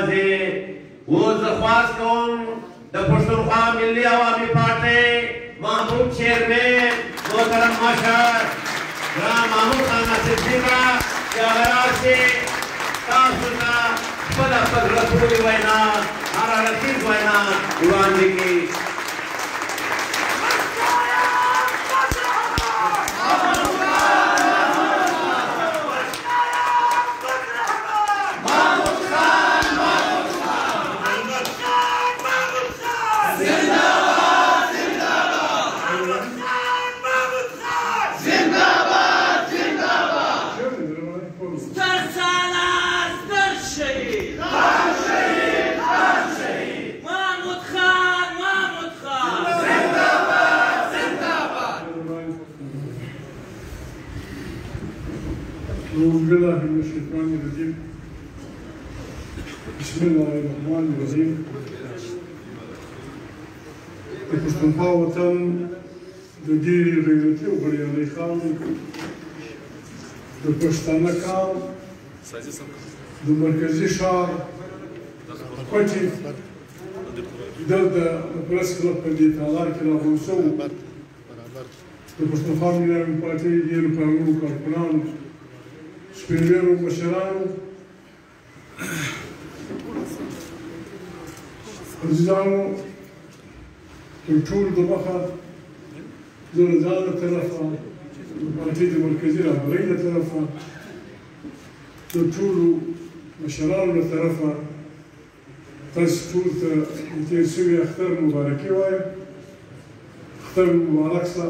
یوازې اوس زه خواست کوم د پښتونخوا ملي عوامي پارټۍ محبوب چیرمن محترم مشر جناب محمود خان ناصرالدین را چې هغه راشي تاسو ته خپله په زړه پورې وینا حرارتیز وینا وړاندې کړي. بسم الله الرحمن الرحیم. د پښتونخوا وطن د ډېرې غیرتي او بریالي خان د پښتانه کال د مرکزي ښار کوټې دلته د پرس کلب په دې تالار کې راغونډ شوو د پښتونخوا ملي عوامي پارټۍ ډېرو کارګرو کارکونانو سپینږیرو مشرانو عزیزانو تر ټولو دمخه زه له ځان له طرفه د پارټۍ د مرکزي رهبرۍ له طرفه د ټولو مشرانو له طرفه تاسو ټولو ته د تېر شوي اختر مبارکي وایم. اختر مبارک شه.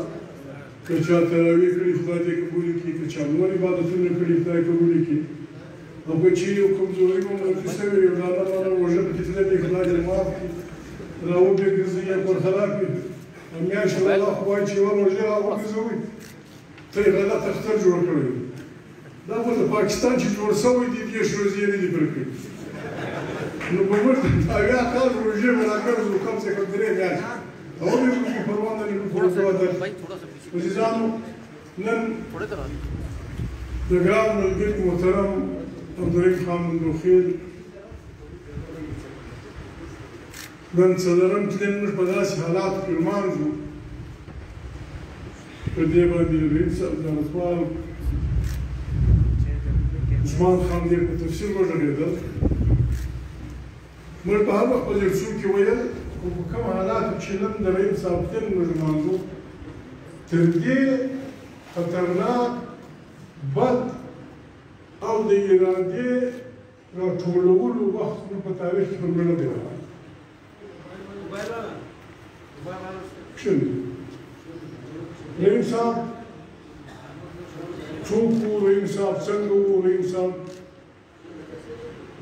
که چا تراویح کړي خدای دې قبول کړي، که چا نور عبادتونه کړي خدای قبول کړي، او که چیرې یو کمزوري مو موجود شوی وي او د الله تعالی روژه پکې تللې خدای دې معاف کړي، راوګرځوي یا برخلاف کړي. میاشت الله خو وایي چې یوه روژه راوګرځوئ ته یې غلط اختر جوړ کړی دی. دا خو د پاکستان چې جوړ شوی دی دېرش روژې یې نه دي پوره کړي. نو په موږ د اویا کال روژې به راګرځو کم سے کم 3 میاشتې او ولې موږ پروا نه لرو. عزیزانو نن د ګران ملګري محترم عبدالرحیم خان مندوخیل نن څلورم تلین موږ په داسې حالاتو کې لمانځو په دې باندې رحیم صاحب زیارتوال عثمان خان ډېر په تفصیل وغږېدل. موږ په هر وخت په جلسو کې ویل خو په کوم حالاتو چې نن د رحیم صاحب تلین موږ لمانځو تر دې خطرناک بد او د ارادې راټولولو وخت موږ په تاریخ کې پر موږ نه دی راغلی. رحیم صاحب څوک وو، رحیم صاحب څنګه وو، رحیم صاحب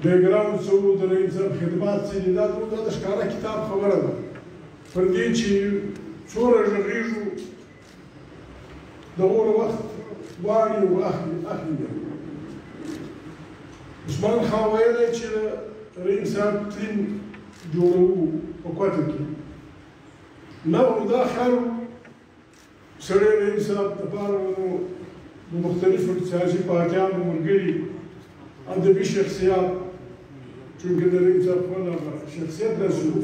بیکګراوند څه وو، د رحیم صاحب خدمات څه دي، دا ټول د ښکاره کتاب خبره ده. پر دې چې څومره غږېږو دغه وخت غواړي او اخلي دی. عثمان خان ویلی چې رحیم صاحب تلین جوړوو په کوټه کې. نو دا خیال سړی رحیم صاحب دپاره د مختلفو سیاسي پارټیانو ملګري ادبي شخصیات چونکې د رحیم صاحب خپل شخصیت داسې و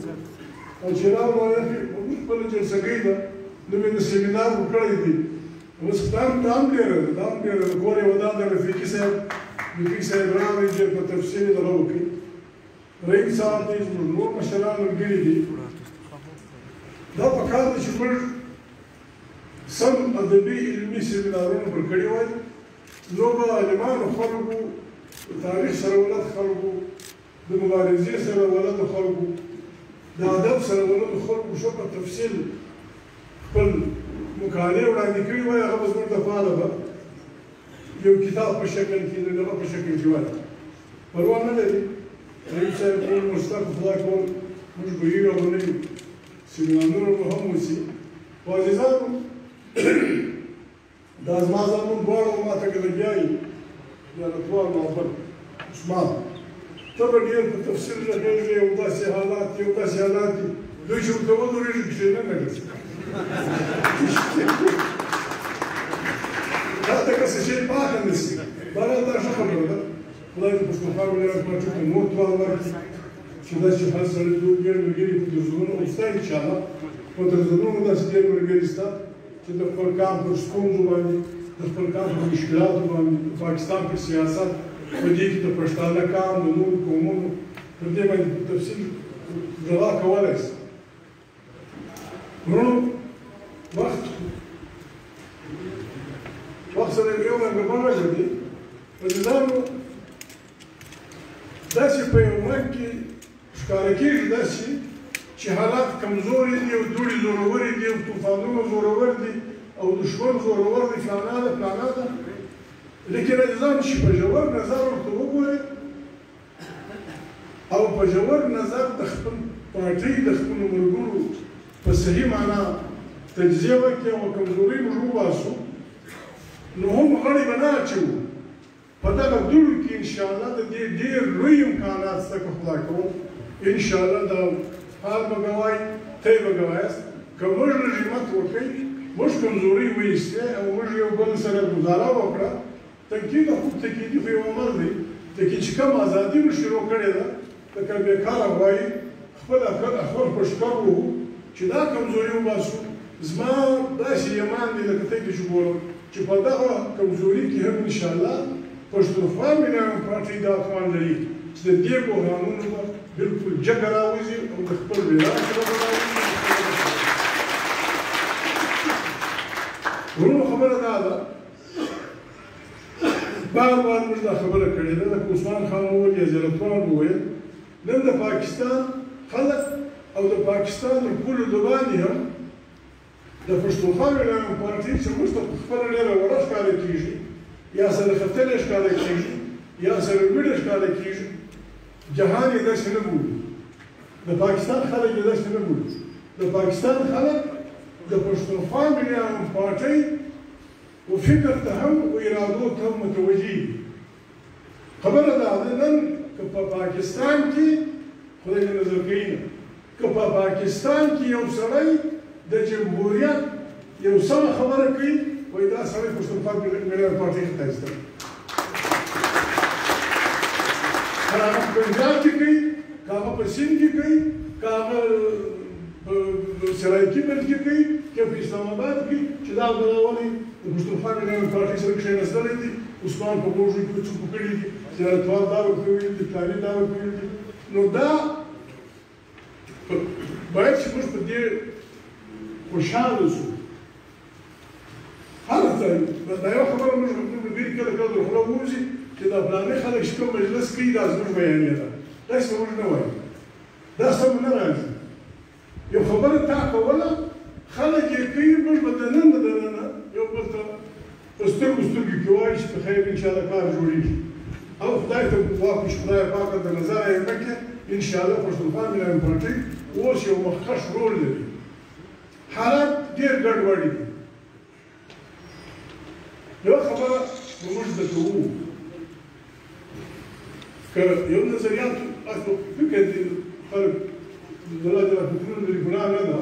او چې راوړی موږ خپله جلسګۍ ده نو مې د سیمینار وکړی دی. اوس دا هم ډېره ده، دا هم ډېره ده. کور یې ودان د رفیقي صاحب راغی ډېر په تفصیل یې دغه وکړي. رحیم صاحب دی زموږ نور مشران ملګري دي. دا پکار ده چې موږ سم ادبي علمي سیمینارونه پر کړي وای نو به عالمانو خلکو، د تاریخ سره ولد خلکو، د مبارزې سره ولد خلکو، د ادب سره ولد خلکو ښه په تفصیل خپل مقالې وړاندې کړي وای. هغه به زموږ دپاره به یو کتاب په شکل کې د دغه په شکل کې وای. پروا نه لري رحیم صاحب ټول مستق خدای کول موږ به یو او نه یو سیمینارونه به هم وشي. خو عزیزانو دا زما زامن دواړه ما ته که لګیا یي زیارتوال محمد عثمان ته به ډېر په تفصیل غږېږې یو داسې حالات دي دوی چې ورته ودرېږي کښېنه نه ګرځي. دا ته که څه شی پاته نه شي بهرحال دا ښه خبره ده. خدای دې پښتونخوا ولایت پارټۍ ته نور توان ورکړي چې داسې هر سړی ډېر ملګري په درزونو شته انشاءالله په درزونو داسې ډېر ملګري شته چې د خپل کام پر ستونزو باندې د خپل کام پر مشکلاتو باندې د پاکستان پر سیاست په دې کې د پښتانه کام د نورو قومونو پر دې باندې په تفصیل غلا کولی شي. وروڼو وخت سره یو رنګه بڼه دی عزیزانو داسې په یو رنګ کې ښکاره کېږي داسې چې حالات کمزوري دي او دوړې زورورې دي او طوفانونه زورور دي او دښمن زورور دی فلانا ده فلانا ده لیکن عزیزانو چې په ژور نظر ورته وګورئ او په ژور نظر د خپل پارټۍ د خپلو ملګرو په صحیح معنا تجزیه وکړي او کمزوري موږ وباسو نو هم غړي به نه اچوو په دغه دوړو کې انشاءالله د دې ډېر لوی امکانات شته که خدای کوم انشاءالله دا حال به ګوایي ته یې به ګوایاست که موږ لږ همت وکړئ موږ کمزوري وایستې او موږ یو بل سره ګزاره وکړه تنقید خو تنقیدي خو یو عمل دی لیکن چې کوم ازادي مو شروع کړې ده لکه بېکاره وایي خپل پشکر وو چې دا کمزوري وباسو زما داسې ایمان دی لکه ته چې ګورم چې په دغه کمزوري کې هم انشاءالله پښتونخوا ملي پارټۍ دا توان لري چې د دې بحرانونو به بلکل جګه راوځي او د خپل بیرغ سره به راوځي. وروڼو خبره دا ده بار بار موږ دا خبره کړې ده لکه عثمان خان وویل یا زیارتوان وویل نن د پاکستان خلک او د پاکستان د پولو د باندې هم د پښتونخوا ملي پارټۍ چې موږ ته خپله ډېره وړه ښکاره کېږي یا سره ختلې ښکاره کېږي یا سره لوړې ښکاره کېږي جهان یې داسې نه بولي د پاکستان خلک یې داسې نه بولي د پاکستان خلک د پښتونخوا ملي پارټۍ و فکر ته هم و ارادو ته هم متوجه خبره دا ده نن که په پاکستان کې خدای دې نظر کوي نه که په پاکستان کې یو سړی د جمهوریت یو سمه خبره کوي وایي دا سړی پښتونخوا ملي پارټۍ ته ایستلی که هغه په پنجاب کې کوي که هغه په سیند کې کوي که هغه په سرایکي بند کې کوي که په اسلام آباد کې چې دا ولې د پښتونخوا ملي پارټۍ سره کښېنستلی دي عثمان په موږو کې څوک کړي دي زیارتوال دا ورته ویلي دي فلاني دا ورته ویلي دي نو دا باید چې موږ په دې خوشحاله شو هر ځای دا یوه خبره موږ ډېر کله کله در خوله ووځي چې دا فلاني خلک چې کوم مجلس کوي دا زموږ بیانیه ده داسې به موږ نه وایو دا سمه نه راځي یو خبره تا کوله خلک یې کوي موږ به دننه دننه یو بل ته په سترګو سترګو کې وایي چې په خیر انشاءالله کار جوړېږي او خدای ته واپس خدای پاکه د نظره یې نه کړي انشاءالله پښتونخوا ملي پارټۍ اوس یو مخکښ رول لري حالات ډېر ګډوډ دي یوه خبره به موږ زده کوو که یو نظریات اصل فکر دي خلک د الله تعالی فکرونه لري ګناه نه ده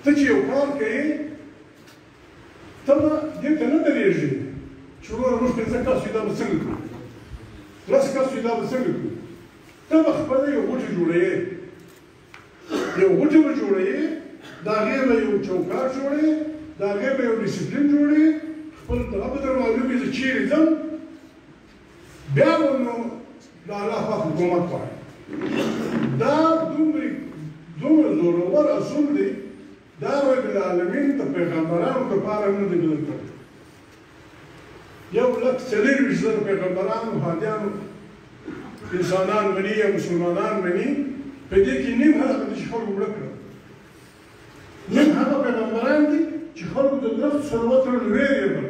ته چې یو کار کوې ته به دې ته نه درېږې چې وروره موږ 5 کسو دا به څنګه کړو 10 کسو دا به څنګه کړو ته به خپله یو غوټه جوړوې یو غوټه به جوړوې د هغې به یو چوکاټ جوړوې د هغې به یو ډسپلین جوړوې خپل هغه به در معلوم وي زه چیرې ځم بیا به نو د الله پاک حکومت غواړي دا دومره زورور اصول دی دا رب العالمین د پیغمبرانو دپاره نه دی بدل کړی 1,40,000 پیغمبرانو هادیانو انسانان مني یا مسلمانان مني په دې کې نیم هغه دي چې خلکو مړه کړل نیم هغه پیغمبران دي چې خلکو د درخت سره وتړل ویې یې بل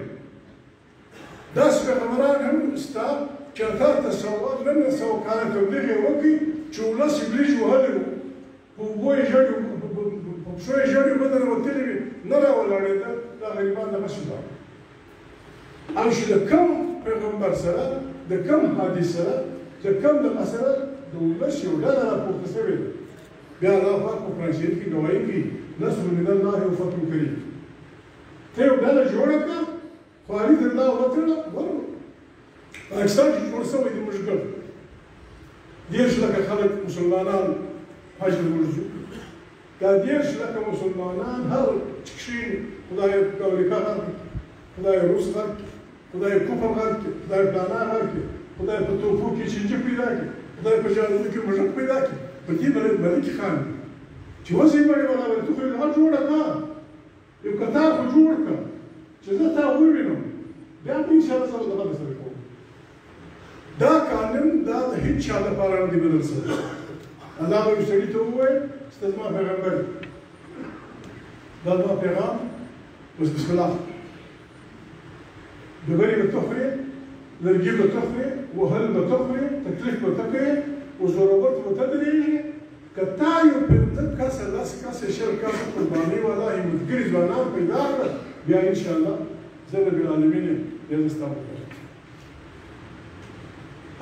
داسې پیغمبران هم ستا چې 900 کاله تبلیغ یې وکړي چې ولس یې بلیج وهلی و په اوبو یې ژړې په پښو یې ژړې بدن وتلې وي نه راولاړېده دا غریبان دغسې لاړل او چې د کوم پیغمبر سره د کوم حدیث سره د کوم دغه سره د ولس یو ډله راپورته شوې ده بیا الله پاک په قرآن شریف کې ګواهي کوي نصر من الله وفتح کریم ته یو ډله جوړه کړه خواري د الله وتړه ورو پاکستان کې جوړ شوی دی موږ ګډ 10 لکه خلک مسلمانان حج ته ورځي دا 10 لکه مسلمانان هر کښین خدای امریکا غرب خدای روس غرب خدای کفر غرب خدای پلانا غرب خدای په توپو کې چنجه پیدا کړي خدای په جادو کې مژک پیدا کړي په دې ملک خان چې وځي باندې ولا ته خو هر جوړه کا یو کتاب خو جوړ کا چې زه تا ووینم بیا به ان شاء الله سره دغه سره کوم دا قانون دا د هیڅ چا لپاره نه دی بدل شوی الله به سړي ته ووایي ستاسو ما پیغمبر دا ما پیغام بس بسم الله دغري به تخري لرګي به تخري وهل به تخري تکلیف به تکري وزوربت به تدري کتا یو پنځه کاسه لاس کاسه شر کاسه قرباني والا همتګری ځوانان پیدا کړ بیا ان شاء الله زه رب العالمین دې ستاسو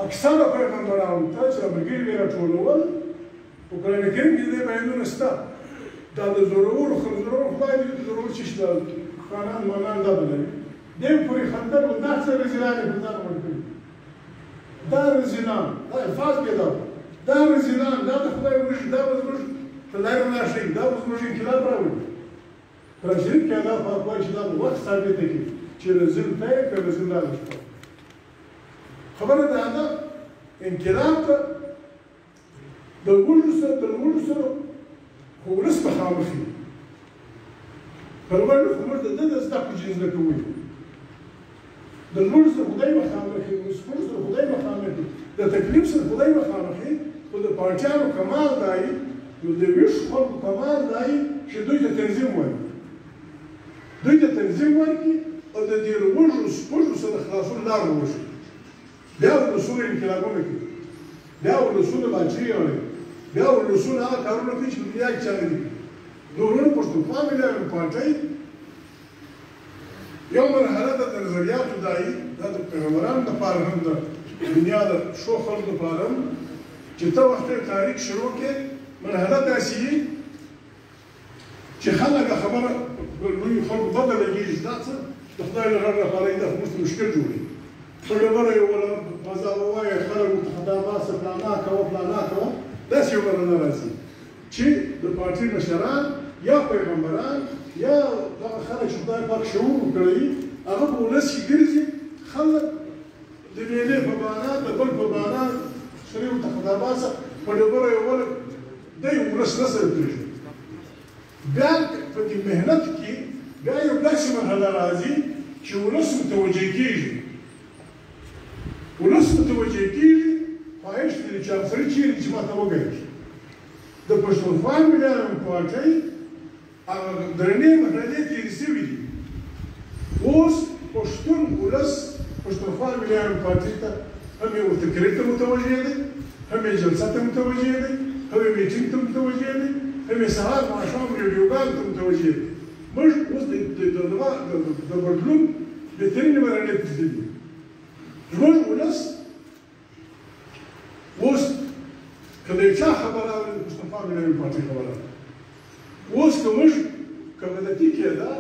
اکثره پیغمبرانو ته چې امرګری ویرا ټولول په قرآن کریم کې دې بیانونه شته دا د زورور خلکو خدای دې زورور چې شته قانون مانان دا بلوي دې پوری خندر و دا څه رزلانه ګذار ورکړي دا رزلان دا الفاظ کې دا رزلان دا د خدای ورشي دا وزمش خدای ولا شي دا وزمش انقلاب راوړي پرشید کې دا په کوم چې دا وخت ثابت کی چې رزل ته کې رزل نه شته خبره ده دا انقلاب ته د ورور سره خورس په خامخي پرونه خمر د دې زده کو جنس نه کوي د ورور سره خدای مخامخي او سپور سره خدای مخامخي د تکلیف سره خدای مخامخي او د پارچانو کمال دی نو د ویش خلکو کمال دی چې دوی ته تنظیم وایي دوی ته تنظیم ورکړي او د دې ورور سپور سره خلاصون لار وشي بیا ورسول انقلابونه کوي بیا ورسول باچري وایي بیا ورسول هغه کارونه کوي چې دنیا کې چاري دي نورونه پښتونخوا ملي پارټۍ یو مرحله د نظریاتو دایي دا د پیغمبرانو لپاره هم د دنیا د ښو خلکو لپاره هم چې ته وخت تاریخ شروع کې مرحله داسې وي چې خلک خبره لوی خلکو بده لګېږي دا څه د خدای له غږ لپاره یې دا خو مشکل جوړوي په ډبره یې ولا مزه ووایه خلک ورته خدا باسه پلانا کوه داسې یو مرحله راځي چې د پارټۍ مشران یا پیغمبران یا دغه خلک چې خدای پاک شعور ورکړی هغه په ولس کې ګرځي خلک د میلې په معنا د بل په معنا سړي ورته خدا باسه په ډبره یې ولا دی ولس نه سره پرېږدي بیا په دې محنت کې بیا یو داسې مرحله راځي چې ولس متوجه کېږي خواهش لري چې افسري چیرې چې ما ته وګوري د پښتونخوا ملي پارټۍ هغه درنې مرحلې تېرې شوي دي اوس پښتون ولس پښتونخوا ملي پارټۍ ته هم یې ورته کرکټ ته متوجه دی هم یې جلسه ته متوجه دی هم یې میټینګ ته متوجه دی هم یې سهار ماښام ریډیوګانو ته متوجه دی موږ اوس د بدلون بهترینې مرحلې ته تللي دي زموږ ولس اوس که د چا خبره ده د پښتونخوا ملي پارټۍ خبره ده اوس که موږ که غلطي کېده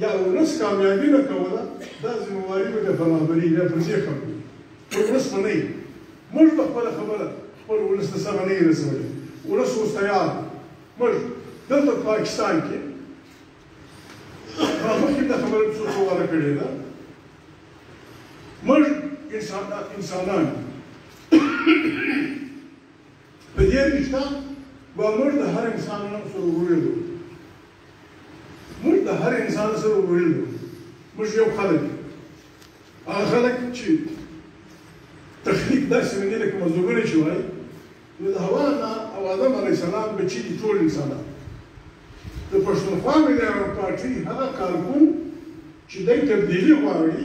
یا ولس کامیابي نه کوله دا ذمهواري به د برابري یا پر ځای خلکو ولس به نه وي موږ به خپله خبره خپل ولس ته سمه نه یې رسولی ولس اوس تیار دی موږ دلته په پاکستان کې مخکې دا خبره څو واره کړې ده موږ انسانان په دې رشته به موږ د هر انسان سره ورور یو موږ د هر انسان سره ورور یو موږ یو خلک هغه خلک چې تخلیق داسې باندې لکه مزدورګرې چې وایي نو د حوا نه او آدم علیه السلام بچي دي ټول انسانان د پښتونخوا ملي پارټۍ هغه کارکون چې دی تبدیلي غواړي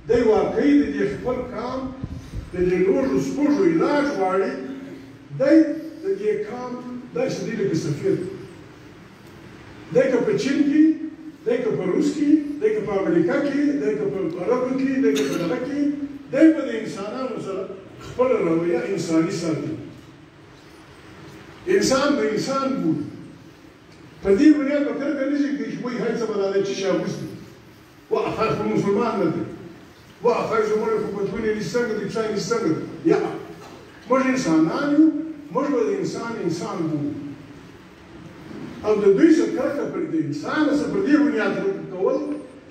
دی واقعي د دې خپل کام د دې لوږو سپوږو علاج غواړي دی د دې کام داسې دی لکه سفیر دی که په چین کې دی که په روس کې دی که په امریکا کې دی که په عربو کې دی که په دغه کې دی به د انسانانو سره خپله رویه انساني ساتي انسان به انسان بولي په دې بنیاد به کرکه نه شي چې وایي هر څه به دا چې شي اغوستي واخر خو مسلمان نه دی واخر زموږ خو بدبیني نیستنګ دی چای نیستنګ یا موږ انسانان یو، موږ به د انسان بولو او د دوی څخه کرکه پر د انسان څخه پر دې بنیاد کرکه کول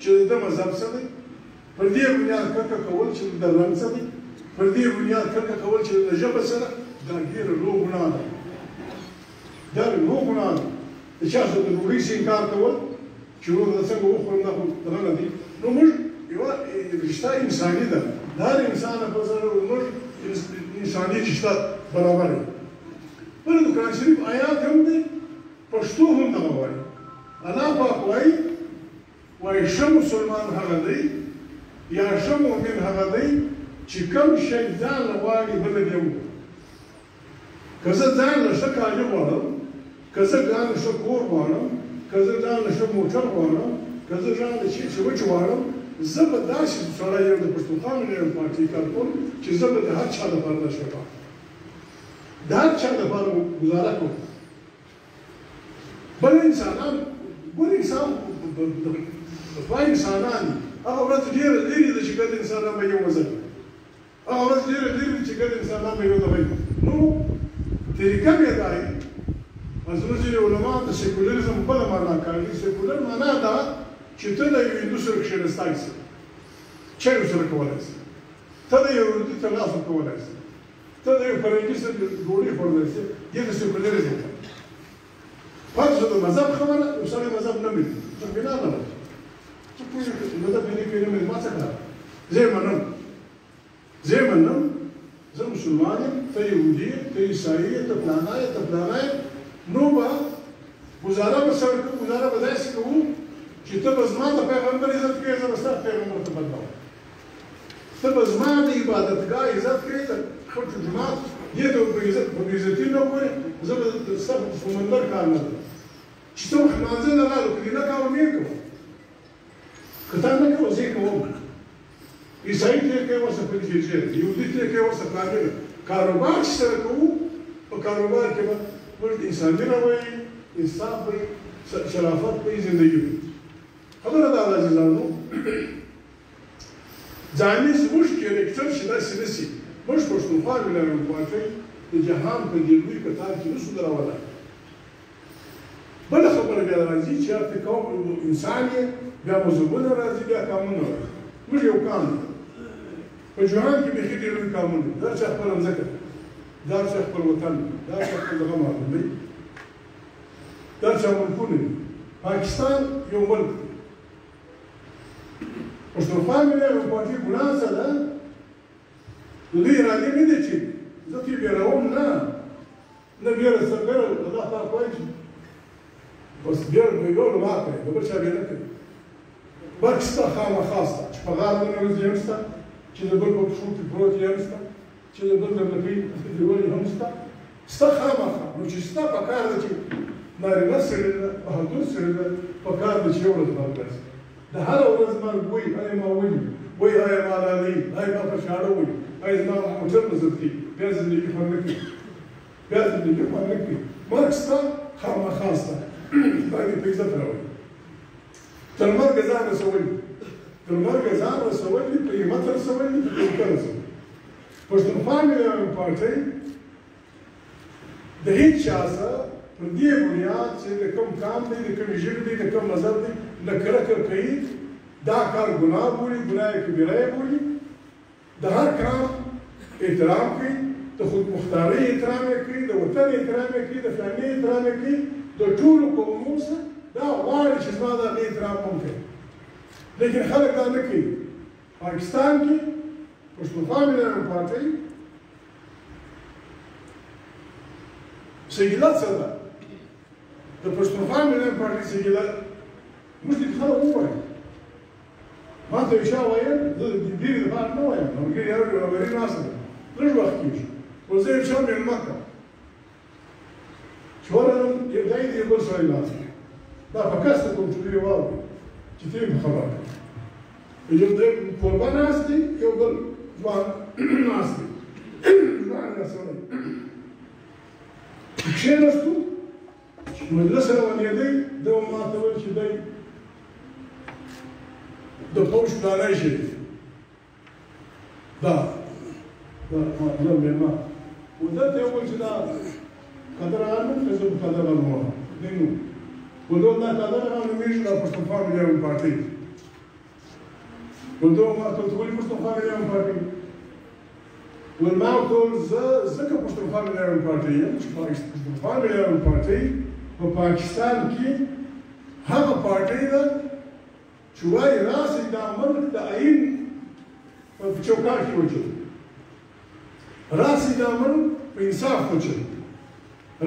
چې د ده مذهب څه دی، پر دې بنیاد کرکه کول چې د رنګ څه دی، پر دې بنیاد کرکه کول چې د ژبه څه ده، دا ډېره لویه ګناه ده. دا لویه ګناه ده. د چا څخه د ډوډۍ څخه انکار کول چې ورور د څنګه وخورم دا خو دغه نه دي. نو موږ یوه رشته انساني ده، د هر انسان په سره موږ انساني رشته برابر دی. بله د قرآن شریف آیات هم دی، پښتو هم دغه وایي. الله پاک وایي ښه مسلمان هغه دی یا ښه مؤمن هغه دی چې کوم شی ځان له غواړي بل ته وکړي. که زه ځان له ښه کالي غواړم، که زه ځان له ښه کور غواړم، که زه ځان له ښه موټر غواړم، که زه ځان له چیپس وچ غواړم، زه به داسې سړی یم د پښتونخوا ملي پارټۍ کارکون چې زه به د هر چا لپاره دا شی غواړم، د هر چا لپاره ګزاره کوم. بل انسانان ګور انسان دوه انسانان دي، هغه ورځ ډېره لرې ده چې ګډ انسانان به یو وزن وي، هغه ورځ ډېره لرې ده چې ګډ انسانان به یو ځای وي. نو طریقه بیا دا وي، زموږ ځینې علما د سیکولریزم بله معنا کوي. سیکولر معنا ده چې ته د یو هندو سره کښېنستی شې، چای ورسره کولی شې، ته د یو یهودي ته لاس ورکولی شې، ته د یو فرنګي سره ډوډۍ خوړلی شې، دې ته سیکولریزم وایي. پاتې شو د مذهب خبره، یو سړی مذهب نه مني، څوک بنا نه لري، څوک مذهب مني که نه مني، ما څه کار، زه یې منم، زه یې منم، زه مسلمان یم، ته یهودي یې، ته عیسایي یې، ته فلانا یې، ته فلانا یې. نو به ګزاره به سره کوو، ګزاره به داسې کوو چې ته به زما د پیغمبر عزت کوې، زه به ستا پیغمبر ته بدنام، ته به زما د عبادتګاه عزت کوې، د خټو جومات دې ته په بېعزتي نه ګورې، زه به ستا په سمندر کار نه کوم چې ته لمانځه نه رالو، که دې نه کوم نه یې کوم، که تا نه کوې زه یې کوم. عیسایي ته یې کوې ورسره په ګرجې ده، یهودي ته یې کوې ورسره فلاني ده. کاروبار چې سره کوو، په کاروبار کې به موږ انساني روی، انصاف وي، شرافت وي، زندګي وي. خبره دا ده عزیزانو، ځاني زموږ کرکټر چې داسې نه شي، موږ پښتونخوا ملي پارټۍ د جهان په دې لوی کتار کې نشو درولی. بله خبره بیا راځي چې هر قوم انسان یې، بیا مذهبونه راځي، بیا قانونونه راځي. موږ یو قام دی، په جهان کې بیخي ډېر لوی قانون دی، دا چا خپله مځکه، دا چا خپل وطن، دا چا خپل دغه معلوم دی، دا چا ملکونه دي. پاکستان یو ملک دی. پښتونخوا ملي پارټۍ ګناه څه ده؟ د دوی ارادې نه دی چې زه ترې بېروم، نه بېره سرګره الله پاک وایي چې بس بېره بېګوله ما کوې، د بل چا بېره کوي. برق شته خامخا شته، چې په غار ننوځي هم شته، چې د بل په پښو کې پروت یې هم شته، چې د بل د لکۍ دیولې هم شته، شته خامخا. نو چې شته پکار ده چې نارینه سړی ده، بهادر سړی ده، پکار ده چې یو ورځ مرګ راشي. د هره ورځ مرګ وایي آیا ما ولي، وایي آیا ما لالی، آیا ما په شاړه وایي، آیا زما موټر نه ضبطېږي، بیا زندګي خوند نه کوي، بیا زندګي خوند نه کوي. مرګ شته خامخا شته، باید په عزت راولي. تر مرګه ځان رسولي، تر مرګه ځان رسولي، په همت رسولي، په طریقه رسولي. پښتونخوا ملي پارټۍ د هېڅ چا سره پر دې بنیاد چې د کوم قام دی، د کومې ژبې دی، د کوم مذهب دی، نه کرکه کوي، دا کار ګناه بولي، ګناه کبیره یې بولي. د هر قام احترام کوي، د خودمختارۍ احترام یې کوي، د وطن احترام یې کوي، د فلاني احترام یې کوي، د ټولو قومونو سره دا غواړي چې زما د هغې احترام هم کوي. لیکن خلک دا نه کوي. پاکستان کې پښتونخوا ملي پارټۍ سیګله څه ده؟ د پښتونخوا ملي پارټۍ سیګله موږ دې خلک ووایي. ما ته یو چا ویل، زه د ډېرې دپاره نه وایم، ملګري یو برابري ناسته ده، لږ وخت کېږي، خو زه یو چا مېلمه کړم چې ورغلم، یو ځای د یو بل سړی ناست دی، دا په کسته کوم چې دوی واوري چې ته یې خبر کړې. یو کوربه ناست دی، یو بل ځوان ناست دی، ځوان یا سړی. چې کښېناستو، چې مجلس روانېدی، ده ما ته ویل چې دی د پوځ پلانی شریف دا زه مېلمه ودلته یې وویل چې دا قدرغان نوم که زه په قدرغان ووایم دې نوم ودوم دا قدرغان نومېږي دا پښتونخوا ملي پارټۍ ودوم ما ته ولې پښتونخوا ملي پارټۍ ویل ما ورته وویل زه ځکه پښتونخوا ملي پارټۍ یم چې پښتونخوا ملي پارټۍ په پاکستان کې هغه پارټۍ ده چې وایي راسئ دا ملک د آئین په چوکاټ کې وچلو راسئ دا ملک په انصاف وچلو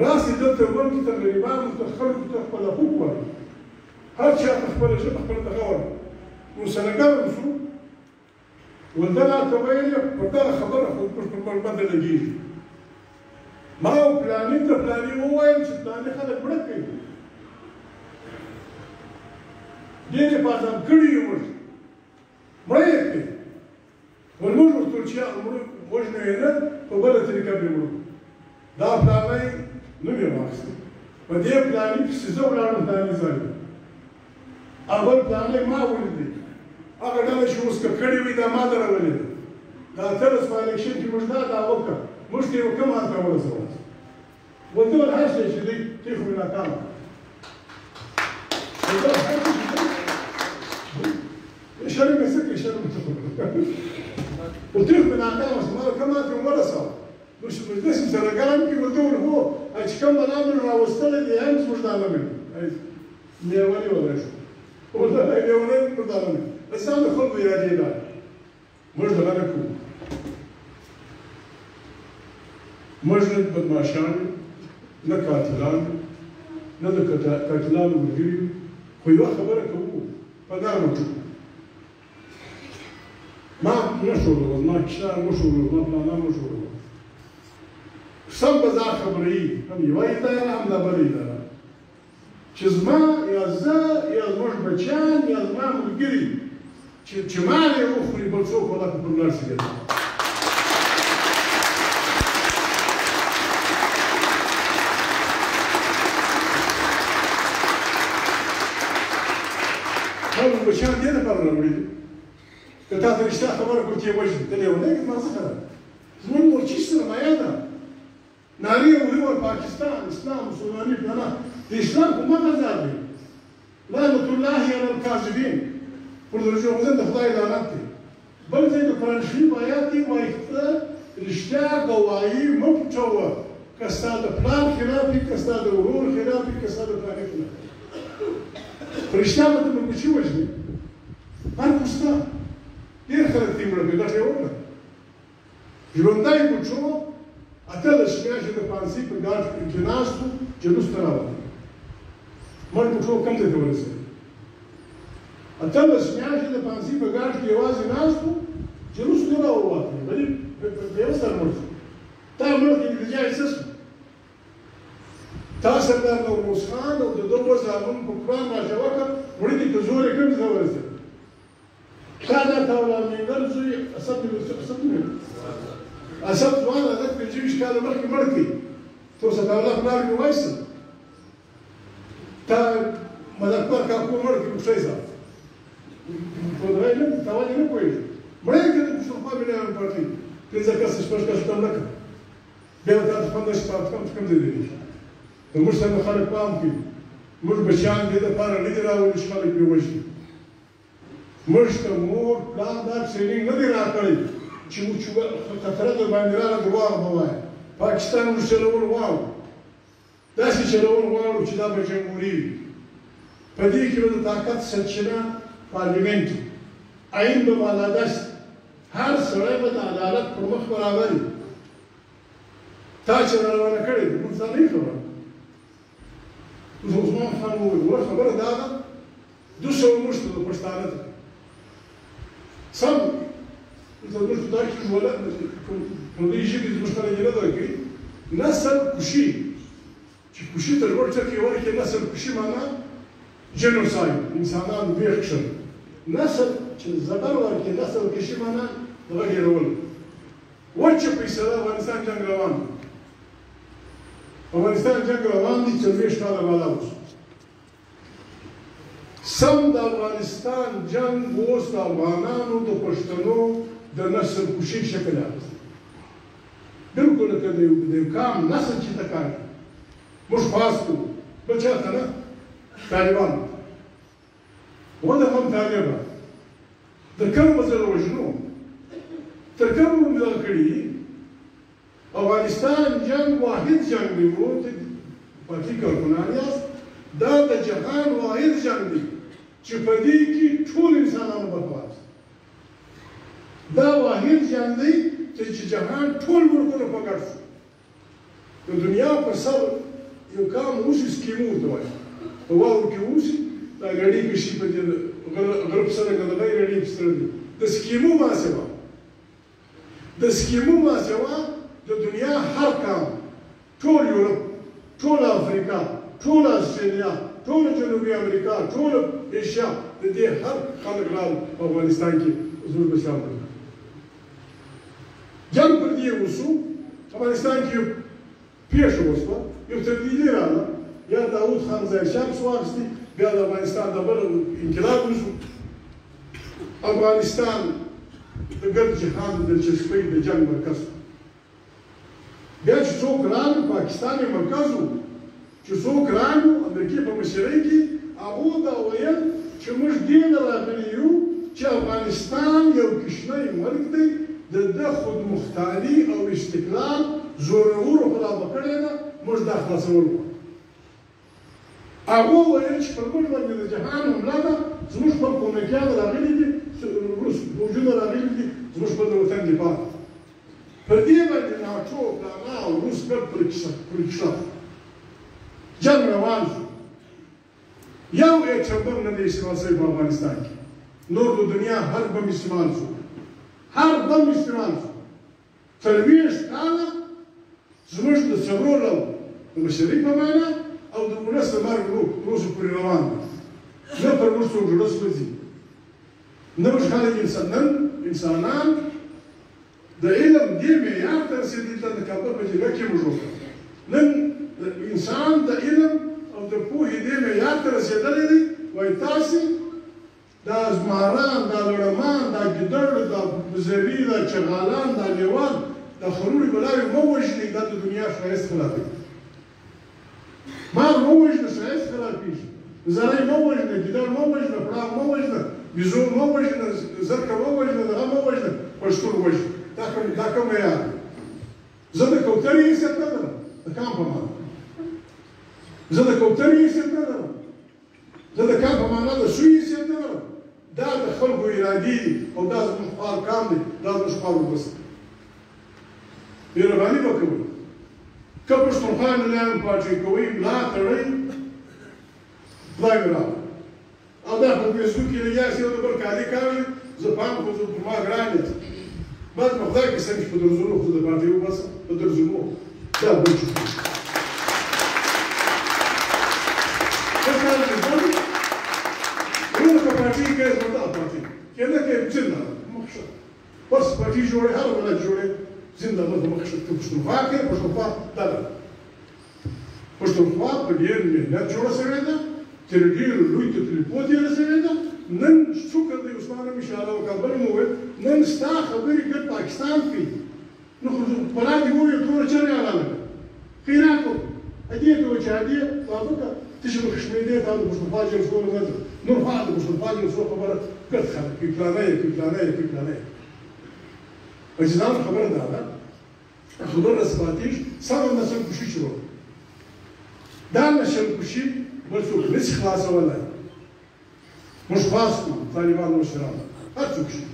راسئ دلته ملک ته غریبانو ته خلکو ته خپل حقوق ورکړو هر چا ته خپله ژبه خپله دغه ورکړو نو سنګر شو ول ده راته ویل په دغه خبره خو موږ باندې لګېږي ما پلاني ته پلاني وویل چې پلاني خلک مړه کوي ډېر یې په عذاب کړي یو موږ مړه یې کړي ول موږ ورته ویل چې وژنو یې نه په بله طریقه پرې مړو دا پلانی نوم یې واخیست په دې پلاني پسې زه ولاړم پلاني ځای اول پلانی ما ولیدی هغه ډله چې اوس که کړې وي دا ما ده راولې ده دا اتلس په الیکشن کې موږ دا وکړه موږ ته یې کوم حال ته ورسول ورته ویل هر شی چې دی تی خو مې ناکامه شرم یې څه کوي شرم ورته خو مې ناکامه شو ما کوم حال ته مې ورسول نو چې داسې سرګرم کې ورته ویل هو چې کوم بلا مې راوستلی دی هم زموږ دا نه مې لیونی ورشو ورته لیونی موږ دا نه مې اسلام د خلکو ارادې ده موږ دغه نه کوو موږ نه بدماشان نه قاتلان نه د قاتلانو ملګري یو خو یوه خبره کوو په نرمه کوو ما نه شورول ما کشران مه شورول ما پلانان مه شورول سم به دا خبره یي هم یوه اداره هم دا بله اداره چې زما یا زه یا زموږ بچیان یا زما ملګري چې مال یې وخوري بل څوک والله په پر لار شي خلک بچیان دې دپاره راوړي دي که تا ته رښتیا خبره کړو چې یې وژني ته لیونی که ما څه خبره زموږ مورچي سرمایه ده نارې وړي ور پاکستان اسلام مسلماني فلانه د اسلام په مغه ځای دی لعنة الله علی الکاذبین پر دروغجن د خدای لعنت دی بل ځای د قرآن شریف آیات دی وایي ته رښتیا ګواهي مه پټوه که ستا د پلار خلاف وي که ستا د ورور خلاف وي که ستا د پلانې خلاف وي په رښتیا به ته مرګچي وژنې هر خو شته ډېر خلک دې مړه کړي ګټه یې وکړه ژوندی بچو اتلس میاشتې د پانسۍ په ګاډ کې ناست وو جلوس ته راوتل مړ بچو کوم ځای ته ورسېدل اتلس میاشتې د پانسۍ په ګاډ کې یوازې ناست وو جلوس نه راووتل بلې په یو سر مړ شو تا مړ کې د جای څه شو تا سردار نوروز خان او د دغو زامنو په قرآن راشه وکړه وړي دې که زور یې کوم ځای ورسېدل تا دا تاولامېندل زوی اسد ځوان هلک 25 کاله مخکې مړ کړي ته اوس عطاالله پلار کې وایسته تا مدکبر کاکو مړ کړي پښتۍ صاحب پودری نه تا ولې نه پوهېږي مړه یې کړه د پښتونخوا ملي پارټۍ 15 کسه شپږ کسه کم نه کړه بیا به تا ته خوند راشي پاتې کوم چې کوم ځای دی نو موږ ته خلک پام کوي موږ بچیان دې دپاره نه دي راوړي چې خلک پرې وژني موږ ته مور پلار دا ټرېننګ نه دی راکړی چې خطره در باندې راغله دروغ به وایه پاکستان موږ چلول غواړو داسې چلول غواړو چې دا به جمهوري وي په دې کې به د طاقت سرچینه پارلمنټ وي آئین به بالادست هر سړی به د عدالت پر مخ برابر وي تا چې را روانه کړې ده موږ ځان نه خبره عثمان خان وویل وړه خبره دا ده 200 موږ ته د پښتانه ته سم زموږ خدای چې ولا په دې ژبې زموږ خلک یې نه دا کوي نسل کشي چې کشي تر لوړ ټکي ورکړي نسل کشي معنا جنوساید انسانان ویښ شول نسل چې زبر ورکړي نسل کشي معنا دغه ډېرول وچه فیصله افغانستان جنګ روان دی افغانستان جنګ روان دی 40 کاله بالا اوس سم د افغانستان جنګ اوس د افغانانو د پښتنو د نسل کشي شکل اخیستی بالکل لکه د یو قام نسل چې ته کار کوي موږ پاس کوو بل چاته نه طالبان ونه هم طالبه د کوم وزر وژنو تر کوم مو دغه کړي افغانستان جنگ واحد جنگ دی ورو ته پاتې کارکنان یاست دا د جهان واحد جنگ دی چې په دې کې ټول انسانانو برخواست دا واحد جنگ دی چې جهان ټول ملکونه په ګډ شو د دنیا پر سر یو قام اوسي سکیمو ورته وایي په واورو کې اوسي دا ګاډي کشي په دې غرب سره دغه ګاډي سره دي د سکیمو محاسبه د سکیمو محاسبه د دنیا هر قام ټول یورپ ټول افریقا ټول استرالیا ټول جنوبي امریکا ټول ایشیا د دې هر خلک راغلل په افغانستان کې حضور بشام جنگ پر دې وشو افغانستان کې پیښه وشوه یو تبدیلي راغله یا داود خان ظاهرشاه واخیستې بیا د افغانستان د بل انقلاب وشو افغانستان د ګرد جهان د دلچسپۍ د جنگ مرکز بیا چې څوک راغلل پاکستان یې مرکز و چې څوک راغلو امریکې په مشرۍ کې هغو دا ویل چې موږ دې نه راغلي یو چې افغانستان یو کوچنی ملک دی د ده خودمختاري او استقلال زورورو خرابه کړې ده موږ دا خلاصول غواړو هغو ویل چې پر موږ باندې د جهان حمله ده زموږ خپل کونکیان راغلي دي روس پوځونه راغلي دي زموږ خپل د وطن دفاع پر دې باندې ناټو پلانا او روس ګډ پرکشف جنگ روان شو یو ایټم بم نه دی استعمال شوی په افغانستان کې نور د دنیا هر بم استعمال شو هر بم استعمال شو څلوېښت کاله زموږ د څلورو د مشرۍ په معنا او د ولس د مرګ روسو پورې روان دی نه پر موږ څوک زړه سوځي نه موږ خلک انسانان د علم دې معیار ته رسېدلي ته د کابل په جګړه کې موږ وکړو نن انسان د علم او د پوهې دې معیار ته رسېدلی دی وایي تاسې دا زماران دا لړمان دا ګیدړ دا بزري دا چغالان دا لیوان دا خروري بلاوې مه وژنئ دا د دنیا ښایست خرابوي مال مه وژنه ښایست خرابېږي زری مه وژنه ګیدړ مه وژنه پړانګ مه وژنه بیزو مه وژنه زرکه مه وژنه دغه مه وژنه پښتون وژنه دا کوم معیار دی زه د کوترې حیثیت نه لرم د کام په معنا زه د کوترې حیثیت نه لرم زه د کام په معنا د سوی حیثیت نه لرم دا د خلکو ارادې دي او دا زموږ خپل کام دی دا زموږ خپل وبس مهرباني به کوئ که پښتونخوا ملایان پارټۍ کوئ ملا تړئ خدای مې راغلی او دا په فیسبوک کې لګیا شي یو د بل کالي کاږي زه پام کوم زه پر ما ګران یم بعد په خدای کې سم چې په درځونو خو د پارټۍ وباسم په درځونو دا بل څه پارټي کې زموږ پارټي کې نه کې زنده مخشه بس پارټي جوړه هر ولا جوړه زنده مخشه ته پښتونخوا کې پښتونخوا دا پښتونخوا په ډېر مهنت جوړه شوې ده تر ډېرو لوی تکلیفو تېره شوې ده نن شکر دی عثمان مشاله او کابل مو وویل نن ستا خبرې ګډ پاکستان کوي نو خو په لاندې وویل ټوله چرې راغله خیرات وکړه ادې ته وچې ادې وابکه تشي بخشميدي تاع المصطفى جلسوا مثلا نور بعض المصطفى جلسوا خبرت قد خلق في فلانية وجدان خبر هذا خبر رسباتيش صار الناس كوشي شروع دعنا شل كوشي بس ليش خلاص ولا مش خاصكم طالبان وشراب هاتوا كوشي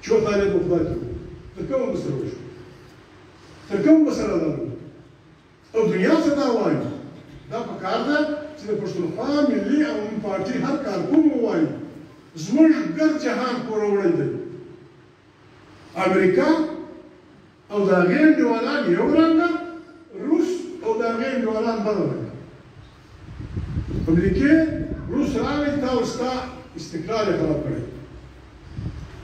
شو طالب وفلاتو تركوا مسروش تركوا مسرا او دنيا سدا واي دا پکار ده چې د پښتونخوا ملي عوامي پارټي هر کارکون ووایي زموږ ګرد جهان پورې وړی دی امریکا او د هغې انډیوالان یو رنګه روس او د هغې انډیوالان بل رنګه امریکې روس راغی تا او ستا استقلال یې خراب کړی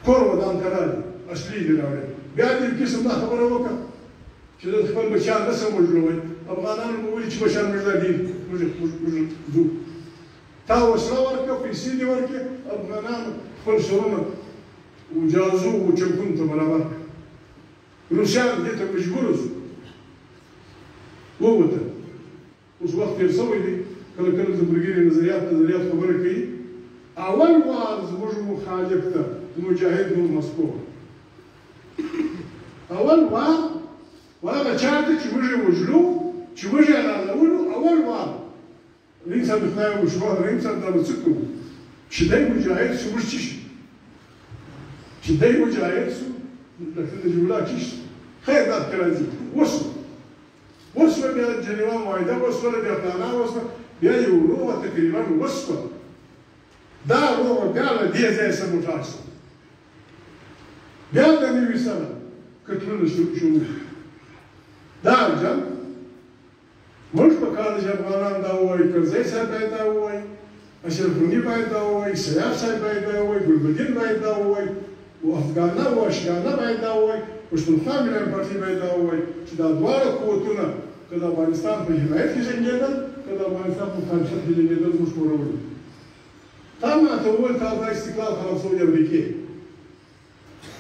کور ودان ته راغی اصلي دې راوړی بیا دې قسم دا خبره وکړه چې د خپل بچیان نه سم وژلوئ افغانانو مو ویل چې بشر مړه دي موږ ځو تا وسله ورکړه پیسې دې ورکړې افغانانو خپل سرونه وجازو و چمکونو ته برابر کړه روسیان دې ته مجبور شو ووته اوس وخت تېر شوی دی کله کله د ملګري نظریات خبره کوي اول وار زموږ مخالف ته مجاهد نور مسکو اول وار وهغه چا ته چې موږ یې وژلو چې موږ یې حلالولو اول وار رئیس صاحب د خدای وشوه رئیس صاحب دا به څه کوو چې دی مجاهد شو موږ څه شو چې دی مجاهد شو ډاکټر نجیب الله څه شو خیر دا پکې راځي وشوه بیا جنیوا معاهده وشوله بیا پلانه وشوه بیا یو روغه تقریبا وشوه دا روغه بیا له دې ځایه سبوټاژ شو بیا د نوي سره کتلونه شروع دا جنګ موږ په کار چې افغانان دا ووایي کرزی صاحب باید دا ووایي اشرف غني باید دا ووایي سیاف صاحب باید دا ووایي ګلبدین باید دا ووایي افغانه و اشغانه باید دا ووایي پښتونخوا ملي پارټي باید دا ووایي چې دا دواړه قوتونه که د افغانستان په حمایت کې جنګېدل که د افغانستان په مخالفت کې جنګېدل موږ پورولو تا ماته وویل تا دا استقلال خلاص شوی د امریکې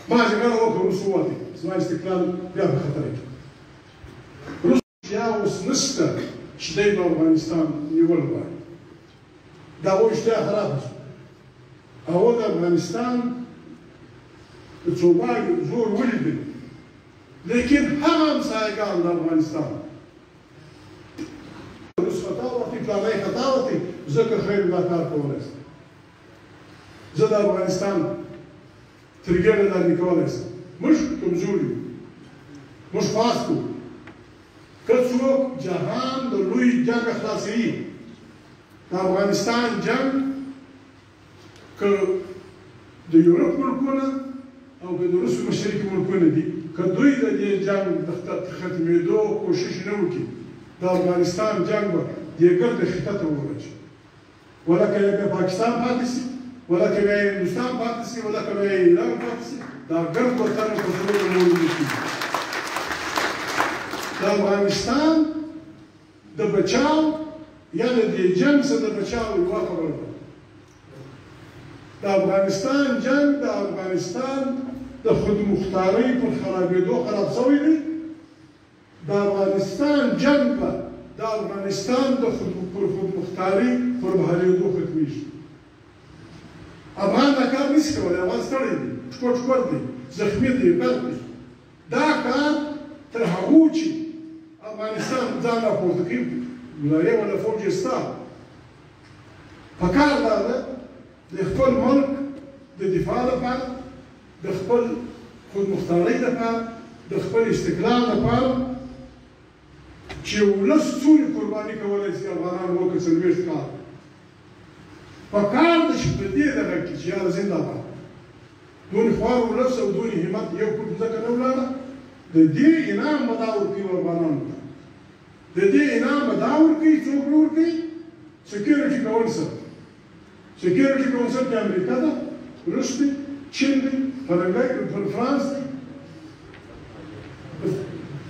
ما جګړه وکړه روس ووتې زما استقلال بیا په خطر کې یا اوس نشته چې دی به افغانستان نیول غواړي دا اوس اشتیا خرابه شوه هغه د افغانستان د څوباګ زور ولیدل لیکن هغه همسایګان د افغانستان روس خطا وکړي پلانۍ خطا وکړي ځکه خیر دا کار کولی شم زه د افغانستان ترګیره لاندې کولی شم موږ کمزور یو موږ فاست کوو که څوک جهان د لوی جنګ خلاصوي د افغانستان جنګ که د یورپ ملکونه او که د روس مشرقي ملکونه دي که دوی د دې جنګ د ختمېدو کوشش نه وکړي د افغانستان جنګ به دیګر د خطه ته ورسي ولکه بیا پاکستان پاتې شي ولکه بیا هندوستان پاتې شي ولکه بیا ایران پاتې شي دا ګرد وطن په ټولو موجود دي د افغانستان د بچاو یا د دې جنګ څخه د بچاو یوه خبره ده د افغانستان جنګ د افغانستان د خودمختارۍ پر خرابېدو خراب شوی دی د افغانستان جنګ به د افغانستان د خودمختارۍ پر بهالېدو ختمېږي افغان دا کار نشي کولی افغان ستړی دی ټکور دی زخمي دی غرق دی دا کار تر هغو چې افغانستان ځان راپورته کوي لارې ولا فوج یې ستا پکار دا ده د خپل ملک د دفاع لپاره د خپل خودمختارۍ لپاره د خپل استقلال لپاره چې ولس څومره قرباني کولی شي افغانان وکړي څلوېښت کال پکار ده چې په دې دغه کې چې یاره زنده‌باد دونې خوار ولس او دونې همت یو پټ ځکه نه ولاړه د دې انعام به دا ورکوي افغانانو ته د دې انعام به دا ورکوي څوک به ورکوي سکیورټي کونسل سکیورټي کونسل کې امریکا ده روس دی چین دی فرانس دی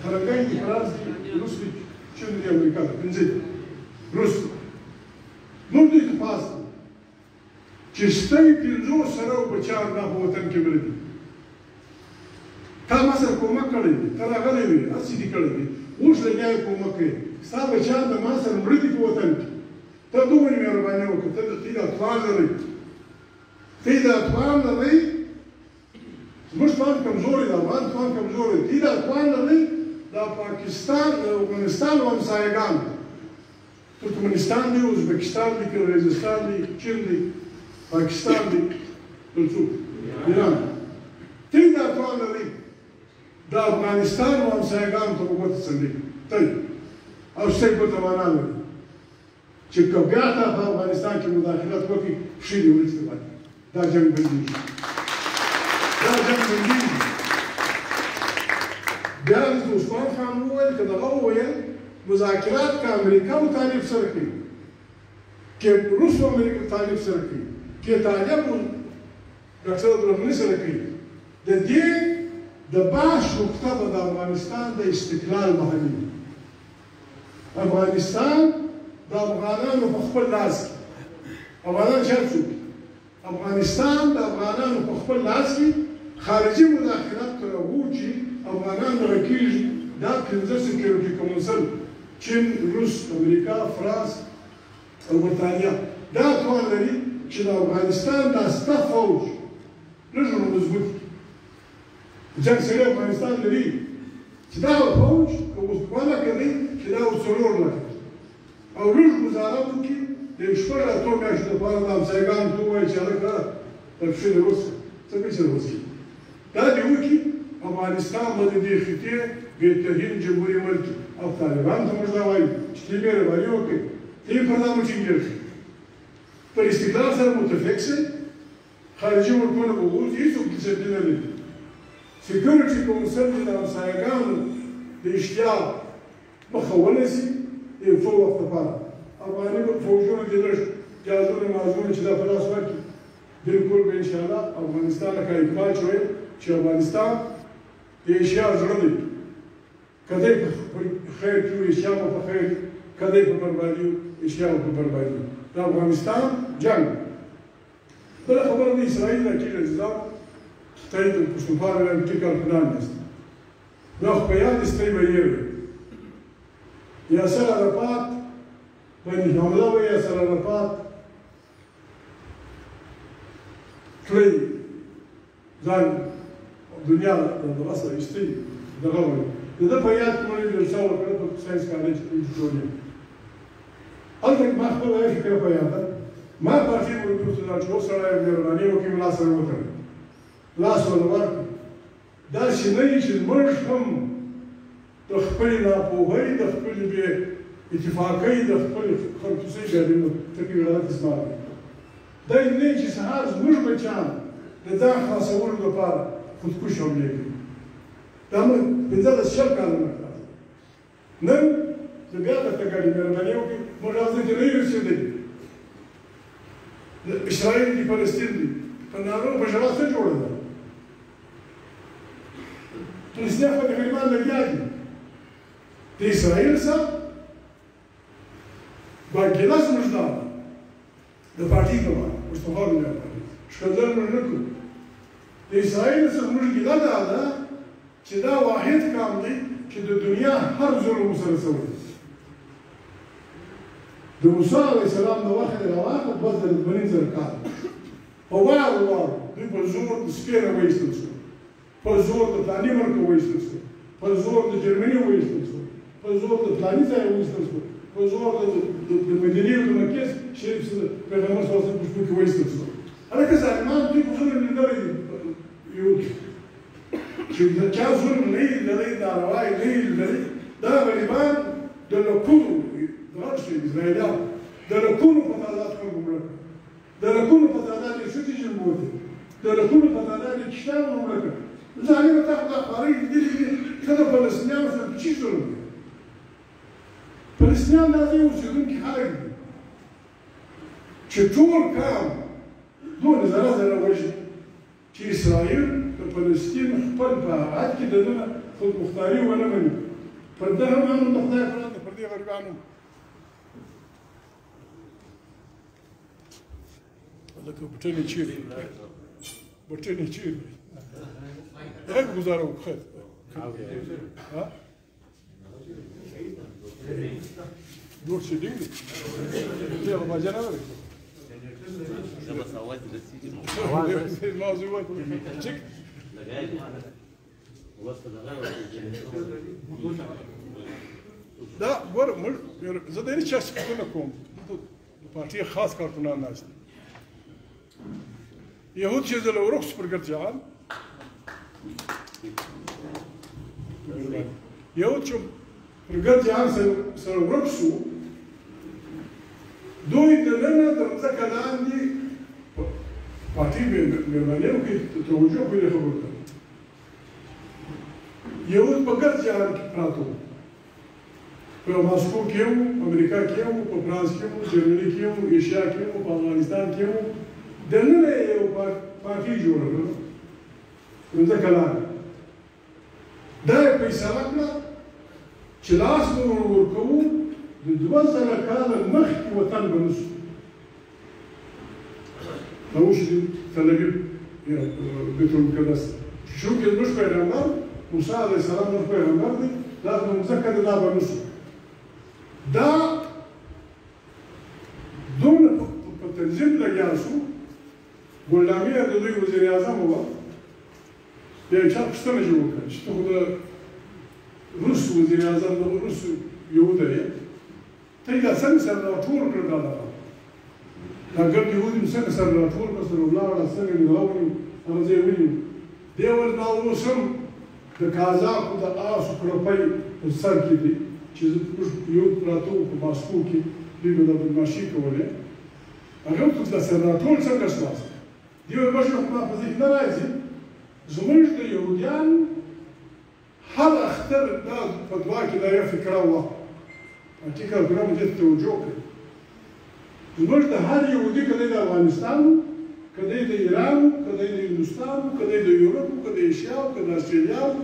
فرنګۍ دی فرانس دی روس دی چین دی امریکا ده پنځه دي روس موږ دوی ته پاس دی چې ستاسو پنځو سره بچیان دا په وطن کې مړه دي تا ما سره کومک کړی دی ته راغلی وې هسې دې کړی دی اوس له بیا یې کومک کوې ستا بچیان د ما سره مړه دي په وطن کې ته دومره مهرباني وکړه ته د اتوان لرئ ته د اتوان لرئ زموږ توان کمزوری دی افغان توان کمزوری دی ته د اتوان لرئ دا پاکستان د افغانستان همسایګان ترکمنستان دی ازبکستان دی قرغیزستان دی چین دی پاکستان دی بل څوک ایران ته د اتوان لرئ د افغانستان همسایګانو ته په ګوته څنډې ته او ستاسو ګوته معنا لري چې که بیا ته په افغانستان کې مداخلت وکړي پښې دې وروسته پاتې دا جنګ بندېږي دا جنګ بندېږي بیا د عثمان خان وویل که دغه وویل مذاکرات که امریکا و طالب سره کوي که روس و امریکا طالب سره کوي که طالب و ډاکټر عبدالغني سره کوي د دې د باش نقطه به د افغانستان د استقلال محلي افغانستان د افغانانو په خپل لاس کې افغانان شرط شو افغانستان د افغانانو په خپل لاس کې خارجي مداخلت تر هغو چې افغانان دغه کېږي دا پنځه سکیورټي کونسل چین، روس، امریکا، فرانس او برطانیه دا توان لري چې د افغانستان دا سته فوج لږ مضبوط جنګ سړی افغانستان لري چې دا فوج که اوس وله کوي چې دا اوس 4 لکه او لږ ګزاره وکړي د یو شپږ اتو میاشتو لپاره د همسایګانو ته ووایي چې هلکه د پښې د روسه څنګه چې روسي دا دې وکړي افغانستان به د دې خطې بهترین جمهوري ملک او طالبان ته موږ دا وایو چې ته مهرباني وکړئ ته یې پر دا وټینګر کړئ پر استقلال سره متفق شئ خارجي ملکونه به ووځي هېڅوک دلچسپي نه لري سیکیورټي کونسل د همسایګانو د اشتیاق مخه ونیسي د یو څو وخت لپاره افغاني فوجونه دې لږ جهازونه مازونه چې دا په لاس ورکړي بالکل به انشاءالله افغانستان لکه اقبال چې ویل چې افغانستان د ایشیا زړه دی که دی په خیر کې وي ایشیا به په خیر که دی په بربادي وي ایشیا به په بربادي وي د افغانستان جنګ بله خبره د اسرائیل د ټیټ نظام ستاسو د پښتونخوا ولايت کې کارکنان یاست دا خو په یاد ستاسو به یې یاسر عرفات باندې حمله وه یاسر عرفات تللی ځان دنیا د اصله ایستلي دغه وایي د ده په یاد کې مې جلسه وکړه په ساینس کالج ویکټوریا هلته ما خپله یوه فکره په یاد ده ما پارټي ملګرو ته دا چې اوس سړی مهرباني وکړي ملا سره وتړئ لاس ور ورکړو داسې نه وي چې موږ هم د خپلې ناپوهۍ د خپلې بې اتفاقۍ د خپلې خرطوسۍ ګډوډ ټکي غلط استعمال کړي دا یې نه چې سهار زموږ بچیان د ځان خلاصولو لپاره خودکش حملې کوي دا موږ 15 کاله مخکې نن زه بیا درته ګډې مهرباني وکړئ موږ راځو چې نه یو رسېدلي اسرائیل دي فلسطین دي په نارو په ژړا څه جوړه ده فلسطین خو د غریبان لګیا دي د اسرائیل سره باګیله زموږ دا د پارټي کومه پښتونخوا نه ښکنځل موږ نه کوو د اسرائیل سره زموږ ګیله دا ده چې دا واحد کام دی چې د دنیا هر ظلم سره سوی د موسی علیه السلام د وخت راواخه 2000 کال په واړو واړو دوی په زور د سپین وایستل شو په زور د پلاني مرکه وایستل شو په زور د جرمني وایستل شو په زور د پلاني ځای وایستل شو په زور د مدینې او د مکې شریف سره پیغمبر صلی الله علیه وسلم په شپو کې وایستل شو هلکه ظالمان دوی په ظلم لیدلی دي یو چې د چا ظلم نه یې لیدلی ناروا یې نه یې لیدلی دا غریبان د لکونو غټ شي اسرائیلیان د لکونو په تعداد خلکو مړه کړه د لکونو په تعداد یې ښځې ژوندي د لکونو په تعداد یې کشتیان مړه کړه ظالمه تا خو دا خوارۍ لیدلې دي ښه د فلسطینیانو سره چی ظلم دی فلسطینیان دا ځای اوسېدونکي خلک دي چې ټول کام دونه زره زره وژني چې اسرائیل د فلسطین خپل په حد کې دننه خودمختاري ونه مني پر دغه باندې د خدای قرآن پر دې غریبانو لکه بټنې چیرې بټنې چیرې غږ ګزاره وکړه دور چې ډینګ دی هغه باجه نه لري دا ګوره موږ زه د هېڅ چا صفتونه کوم د پارټۍ خاص کارکنان ناست دي يهود چې زه له ورک سو پر ګرځېدل يهود چې پر ګرځېدل سره ورک سو دوی دننه د مځکه لاندې پارټۍ مېلمانیو کې توجه کوي خبرو ته يهود په ګرځېدل کې پراته وو په ماسکو کې وو امریکا کې وو په فرانس کې وو جرمني کې وو ایشیا کې وو په افغانستان کې وو دننه یو پارټي جوړه کړه مځکه لاندې دا یې فیصله کړه چې لاس به ورکوو د 2000 کاله مخکې وطن به نه شو دا اوس تل ابیب بیت المقدس چې شروع کې زموږ پیغمبر موسی علیه السلام زموږ پیغمبر دی دا زموږ مځکه ده دا به نه شو دا دومره په تنظیم لګیا شو ګلدامي د دوی وزیر اعظم وه بیا یې چا پوښتنه جوړ کړه چې ته خو د روس وزیر اعظم د روس یهوده یې ته یې دا څنګه سره راټول کړه دا دغه دا ګرد یهود مې څنګه سره راټول کړه سره ولاړه څنګه مې راونیو هغه ځای ونیو دی ویل دا اوس هم د کازاکو د آسو کړپۍ په سر کې دي چې زموږ یو پراته وو په ماسکو کې دوی به دا بدماشي کولې هغه ورته دا سره راټول څنګه شواست دی ویل مشر خو ما په ذهن نه راځي زموږ د یهودیانو هر اختر دا فتوا کې دا یوه فکره وه حقیقت ګرام دې ته توجه کړئ زموږ د هر یهودي که دی د افغانستان و که دی د ایران و که دی د هندوستان و که دی د یورپ و که د ایشیا و که د استرالیا و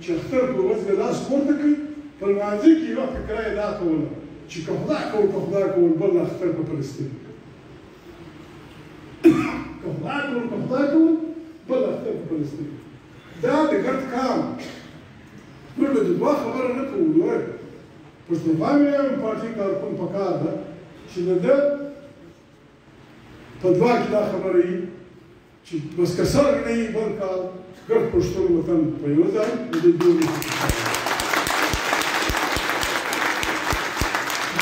چې اختر په ورځ د لاس پورته کړي په لمانځه کې یوه فکره یې دا کوله چې که خدای کول که خدای کول بل اختر په فلسطین که خدای کول که خدای کول بل اختر په فلسطین دا د ګډ کار موږ به د دوه خبره نه کوو وایي پښتونخوا مې پارټي کارکون پکار ده چې د ده په دوه کې دا خبره وي چې بس که سر نه وي بل کال ګډ پښتون وطن په یوه ځای د دې دوه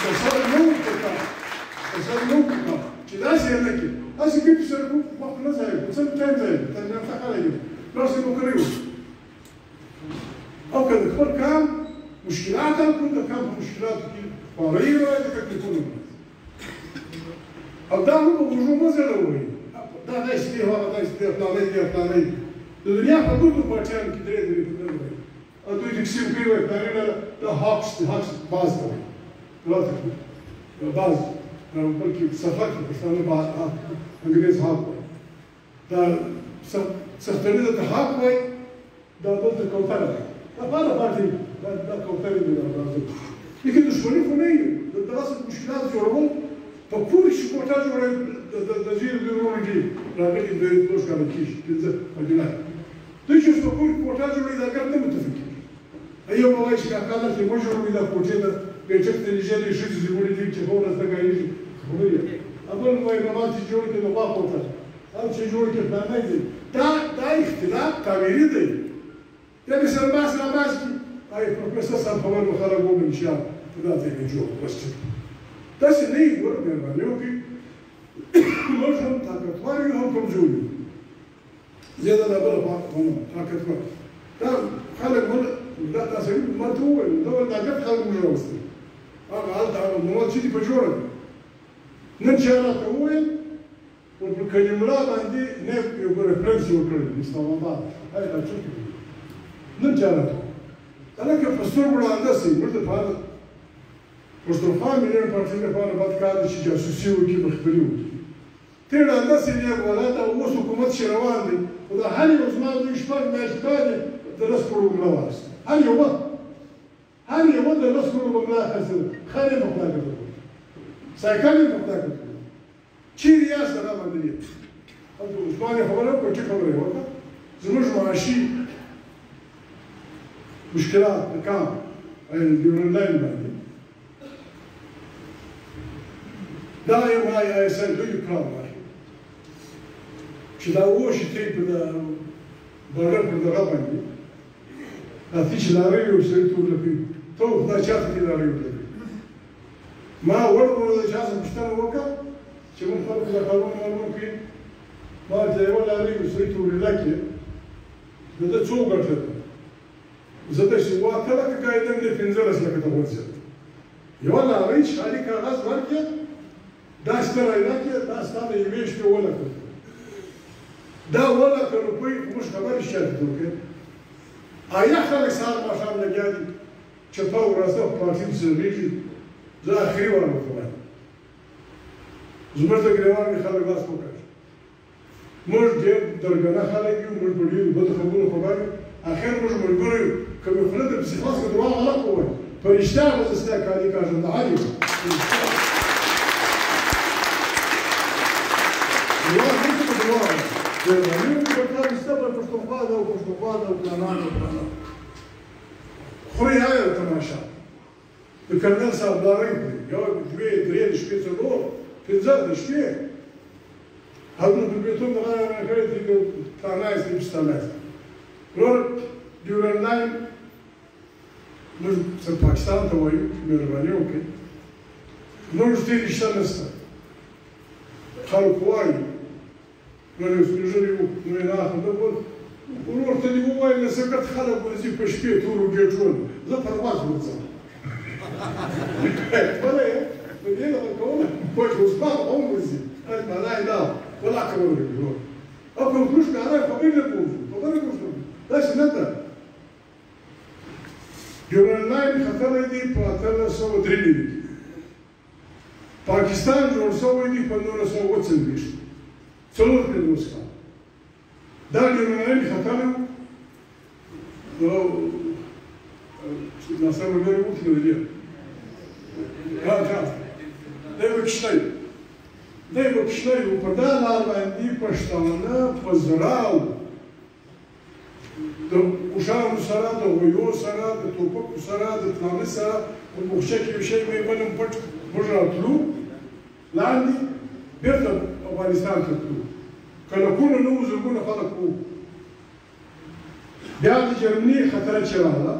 که سر نه وي پکار که سر نه وي پکار چې داسې یې نه کړي داسې کړي چې سر وخت نه ځای څه ټایم ځای تر نه فقره یې داسې مو کړی وو او که د خپل کام مشکلات هم کوم د کام په مشکلاتو کې پاره یې وایي د تکلیفونو او دا هم په وژو مزه نه وایي دا داسې دی هغه داسې دی فلانی دی فلانی دی د دنیا په ټولو پارټیانو کې درې فکرونه وایي او دوی تقسیم کوي وایي فلانی د هاکس باز ته وایي غلطه باز بلکې سفر کې پښتانه انګریز هاک وایي دا سختري د هاک وایي دا دلته کوتره ده دا بالا پارټي دا کوترې دی دا راځي لیکن دښمني خو نه وي دغسې مشکلات جوړول په پورې چې کوټه جوړوي د زیر د وروڼو کې راغلي د دوه کاله کېږي پنځه مدینه دوی چې په پورې کوټه جوړوي دا ګر نه متفق کېږي یو به وایي چې کاکا دلته مه جوړوي دا کوټې د بیچک ته نږدې دي ښځې زموږ دي چې ښه ورځ ته ګایېږي خبرې بل وایي نماز چې جوړ کړي د غوا کوټه او چې جوړ کړي فلانی دی دا اختلاف تعمیري دی یا به سره بحث رابحث کړي ay profesor صاحب خبر به خلک ومني چې په دا ځای کې جوړ بس داسې نه وي ګوره مهرباني وکړئ موږ هم طاقتور یو هم کمزور یو زیاده دا بله طاقتور دا خلک دا تاسې ما ته وویل دا ول دا ګډ خلک موږ راوستل هغه هلته هغه مواد چې دي په جوړه نن چې راته وویل پر کلیم الله باندې نه یو ریفرنس یې وکړی د اسلام آباد هغه دا څه نن چې راته هلکه په سترګو ړانده سئ موږ دپاره پښتونخوا ملي پارټۍ لپاره باید کار دی چې جاسوسي وکړي مخبري وکړي ته ړانده سئ نیک ولاد او اوس حکومت چې روان دی خو دا هر یو زما دوی شپږ میاشتې بعد د لس کروړو بمله واخیسته هر یوه د لس کروړو بمله اخیستله خر یې په خدای کړه سایکل یې په خدای کړه چیرې یاست هغه باندې یې عثمان یې خبره وکړه ټیک خبره یې وکړه زموږ معاشي مشکلات د کام ډیورنډ لاین باندې دا یو وایي ایسل دوی کړه وایي چې دا اوښې ته په بارډر پر دغه باندې دا تی چې لارۍ یو سړي ته ولګوي ته خدای چاته دې لارۍ ولګوي ما ورو د چا څخه پوښتنه وکړه چې موږ خلکو دا کارونه معلوم کړي ما ورته یوه لارۍ یو سړي ته ولګي د ده څو ګټه ده زه داسې 8 لکه قاعده دی 15 لکه ته ورسېد یوه لارۍ چې خالي کاغذ ورکړې دا ستا رایده کې دا ستا د یوې شپې 7 لکه دا 7 لکه روپۍ موږ خبرې شته وکړې آیا خلک سهار ماښام لګیا دي چپه ورځه په پارټي پسې لګېږي زه اخري وایم ورته وایم زموږ د ګریوان کې خلک لاس وکړ موږ ډېر درګنه خلک یو موږ په ډېرو بدو خبرو خبر یو اخر موږ ملګرو یو که مې خوله درپسې خلاص کړه دروغ غلط ووایي په رښتیا به زه ستا کالي کاږم د علي دروغ هېڅ په دروغ مهرباني وکړئ په کار ستا به پښتونخوا ده او پښتونخوا ده او پلانان او پلانان خورئ هغه تماشا د کرنل صاحب لارۍ کړې یو دوې درې د شپې څلور پنځه د شپې هغوی په بېلتون دغه راکړی دی تانایست دی پستانایست وروره ډیورنډ لاین موږ څه پاکستان ته وایو مهرباني وکړئ موږ ډېر رشته نشته خلک وایي نور یو سپین ږیری و نو یې راخنده ول ورور ته دې ووایل نه سکت خلک ورځي په شپې تورو ګېټونو زه پرواز ورځم بله یې نو دې دغه کوله پوه شو عثمان هم ورځي معنی دا ولا کوله ورور او په وروش کاره خبرې نه کوو خبرې کوو داسې نه ده ډیورنډ لاین ختلی دی په 1803 کې پاکستان جوړ شوی دی په 1940 څلور پنځوس کاله دا ډیورنډ لاین ختلی و نو ناصر ملګري وکړي نو دی دی به کښتۍ دی به کښتۍ و په دا لار باندې پښتانه په زړاو د اوښانو سره د غویو سره د ټوپکو سره د فلانه سره په موخچه کې یو شی به یې بلم پټ موږ راتلو لاندې بېرته افغانستان ته تلو کلکونه نه وو زرګونه خلک وو بیا د جرمني خطره چې راغله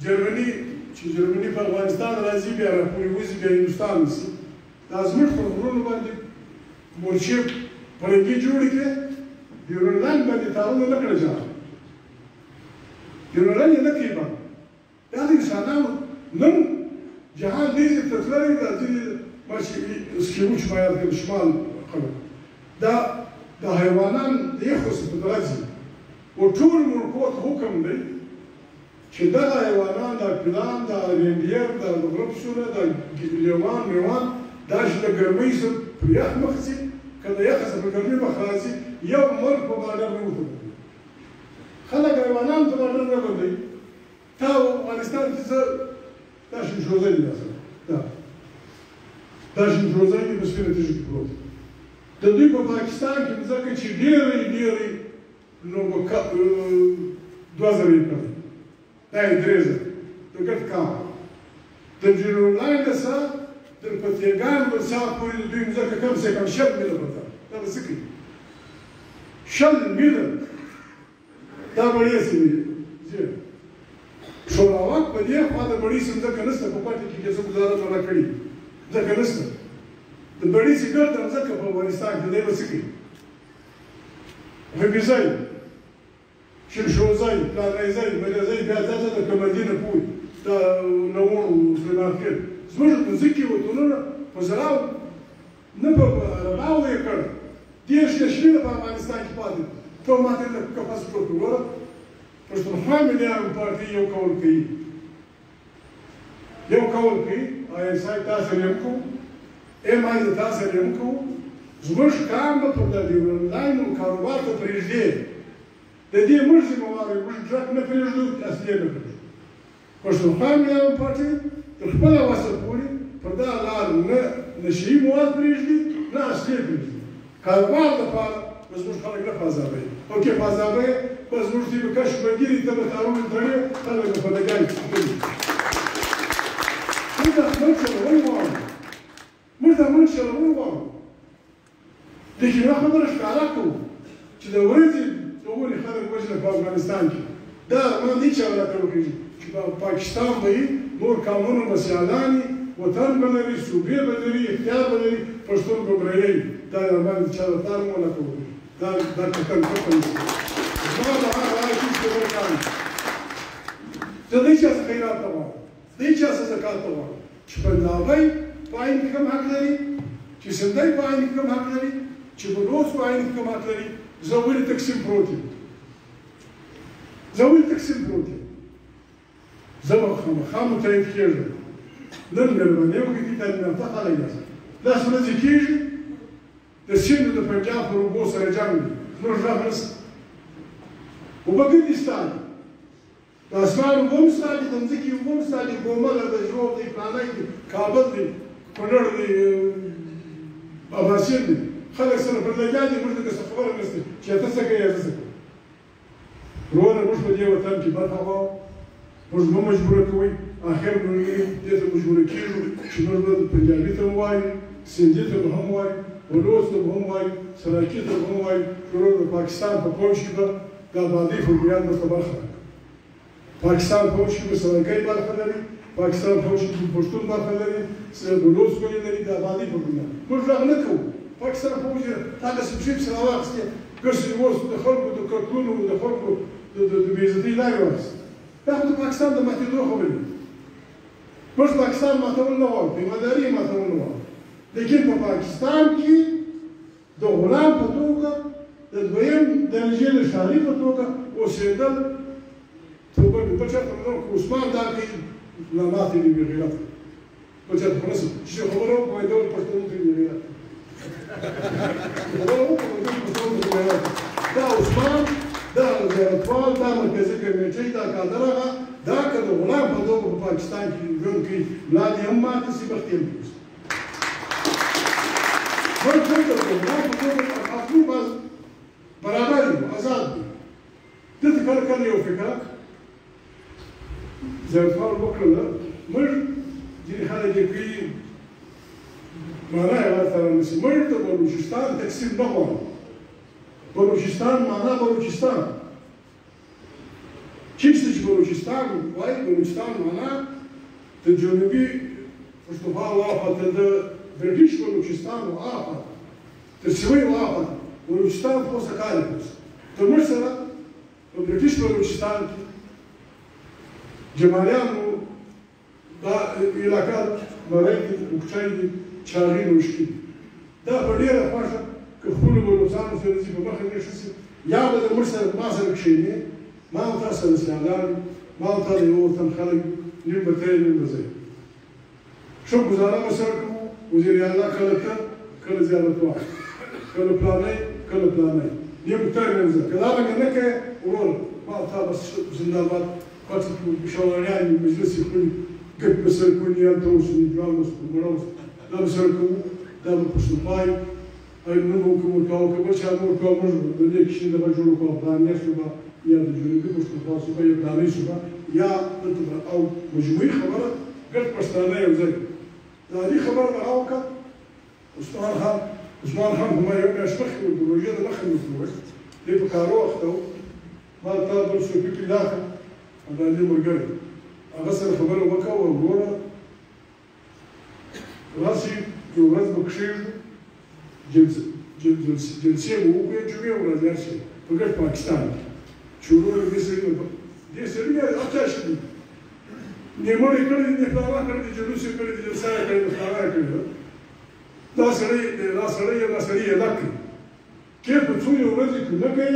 جرمني چې جرمني په افغانستان راځي بیا راپورې وځي بیا هندوستان نیسي دا زموږ پر غرونو باندې مورچې پرنګې جوړې کړې ډیورنډ لاین باندې تارونه نه کړه جان ډیورنډ لاین یې نه کوي باندې دا د انسانانو نن جهان دې ته تللی دا ځینې سکیوچ باید د شمال خلک دا د حیوانان د یخو څخه په دغه ځي و ټول ملکو ته حکم دی چې دغه حیوانان دا پیلان دا رینډیر دا غره پسونه دا لیوان میوان دا چې د ګرمۍ سره په یخ مخ ځي که د یخه سره په ګرمۍ مخ راځي یو ملک په بارډر نه وتړي خلک حیوانانو ته بارډر نه بندوي تا افغانستان کې څه دا شمشوزی دی دا شمشوزی دی په سپینه تیږه کې پروت د دوی په پاکستان کې مځکه چې ډېرې نو به 2000 یې کړی دا یې 3000 د ګډ کار د ډیورنډ لاین نه سره تر پتېګان بل ساعت پورې د دوی مځکه کم سے کم 100 میله پرته دا به څه کوي 100 میله دا وړې سیمې دي شوراوک په دې خوا د بړې سیمې ځکه نشته په پاتې کې چې څه ګزاره نه کړي ځکه نشته د بړې سیمې ګرد ځکه په افغانستان کې دی به څه کوي غبیزی شمشوزی پلانیزی مریزی بیا ځه د کمدینه پوی دا نوړ سلیمان خېل زموږ د ځکې وطنونه په زراو نه په رباو یې کړ دېرش یا شپېته په افغانستان کې پاتې ته ماته نه کپاس جوړ کړو وره پښتونخوا ملیان پارټي یو کول کوي آی اس آی تاسو یې هم کوو ایم آی تاسو یې هم کوو زموږ کار به په د ډیورنډ لاین کاروبار ته پرېږدي د دې موږ ذمهوار یو موږ ټرک نه پرېږدو اصلي نه پرېږدو پښتونخوا ملیان پارټي تر خپله وسه پورې پر دا لار نه نشري مواد پرېږدي نه اصلي پرېږدي کاروبار دپاره به زموږ خلک نه پازابوي او که پازابوي به زموږ دوی به کشف بګیري ته به تارونه تړي خلک به په لګیان کې خپلي موږ دا خپل چلول غواړو لیکن یوه خبره ښکاره کوو چې د ورځې څومره خلک وژنه په افغانستان کې دا ارمان نه چا راته وکړي چې په پاکستان به وي نور قومونه به سیالاني وطن به لري صوبې به لري اختیار به لري پښتون به بريالي دا ارمان چا راته ونه کوي دا کتل کتل زما د هغه رایې چې خبره کوي زه دې چا څخه خیرات ته غواړم دې چا څخه زکات ته غواړم چې پنجابی په عین کې کوم حق لري چې سندی په عین کې کوم حق لري چې بلوچ په عین کې کوم حق لري زه ولې تقسیم پروت یم زه به خامخا متعهد کېږم نن مېلمنې وکړي دي تعلیم یافته خلک یاست داسې ورځې کېږي د سیند د پنجاب پر اوبو سره جنګ دی زموږ غږ نشته اوبه ګردې ستا دي د اسمان اوبه هم ستا دي د مځکې اوبه هم ستا دي ګومله د ژوب دی فلانی دی کابل دی کونړ دی اباسین دی خلک سره پر لګیا دي موږ ته څه خبره نشته چې ته څه کوې زه څه کوم وروره موږ په دې وطن کې برخه غواړو موږ مه مجبوره کوئ آخر موږ دې ته مجبور کېږو چې موږ به پنجابي ته ووایو، سندي ته به هم وایو، بلوچ ته به هم وایو، سراکي ته به هم وایو چې ورور د پاکستان په فوج کې به د آبادۍ فوجیان ورته برخه راکړي. پاکستان فوج کې به سراکۍ برخه لري، پاکستان فوج کې پښتون برخه لري، بلوچ ګولې لري، د آبادۍ فوجیان. موږ غږ نه کوو. پاکستان فوج هغسې پښې پسې راواخیستې، ګرځي اوس د خلکو د قتلونو، د خلکو د بې عزتۍ لارې واخیستې. دا خو د پاکستان د ماتېدو خبرې دي. موږ پاکستان ماتول نه غواړو، پیمانداري یې ماتول نه غواړو. لیکن په پاکستان کې د غلام په توګه د دویم درجې د ښاري په توګه اوسېدل توبه بل چاته نه که عثمان دا کوي لا ماتې دي بې غیرته. بل چاته خو نشم چې خبره وکړم ډول پښتنو ته بې غیرته. خبره وکړم ډول پښتنو ته بې غیرته. دا عثمان، دا زیارتوال، دا مرکزي کمیټۍ، دا کادر هغه دا که د غلام په توګه په پاکستان کې ژوند کوي، ملا دې هم ماته شي، بخت یې هم پوست. موږ ټول د غلام په توګه افغان باز برابر یو، آزاد یو. دلته کله کله یو فکره زیارتوال وکړله، موږ ځینې خلک یې کوي معنا یې ورته رانیسي. موږ د بلوچستان تقسیم نه غواړو. بلوچستان معنا بلوچستان. چیرته چې بلوچستان وایي، بلوچستان معنا د جنوبي پښتونخوا واخته، د برټش بلوچستان واخته، د سویل واخته بلوچستان خو څه کار کوي. تر موږ سره په برټش بلوچستان کې جمالیانو دا علاقه نړۍ دي، اوکچای دي، چاغي نوشکي دي. دا په ډېره خوښه که خپلو بلوڅانو سره ځي په مخه دې ښه شي، یا به د موږ سره ما سره کښېنې، ما او تا سره سیالان یو، ما او تا د یو وطن خلک یو، نیم به ته یې نیم به زه یم. ښه ګزاره به سره کوو. وزیر اعلی کله ته، کله زیارتوال، کله پلانی، کله پلانی، نیم ته نیم زه. که دا رنګه نه کوې وروره ما او تا بس زنده‌باد پاتې کړو. پېښوریان یو، مجلس یې کړي، ګپ به سره کوو، نیان ته اوسو، نیجوال اوسو، مړه اوسو، دا به سره کوو. دا به پښتونخوا یو. نوم ورکوو، ورکوو، که بل چا نه ورکوو، موږ د دې کښې دغه جوړه کړو، افغانیه شوبه یا د جنوبي پښتونخوا صوبه یا پلانۍ صوبه یا دلته به او مجموعي خبره ګډ پښتانه یو ځای. د علي خبره هغه وکړه، عثمان خان خو ما یو میاشت مخکې د روژې د مخه مې ورته وویل، دی په کارو اخته و. ما تا بل صوفي پیدا کړه، د علي ملګری، هغه سره خبره وکړه، وروره راسي یو ورځ به کښېږدو، جلسې به وکړو، جمعې ورځ شي په ګډ پاکستان کې. چې وروره دې سړي بیا هر چا شي دي، نیمړ یې کړی دي، د فلانه کړی دي، جلوس یې کړی دي، جلسه یې کړې ده، فلانه یې کړې ده. دا سړی یې لک کړي. کې په څو یو ورځې کې نه کوي،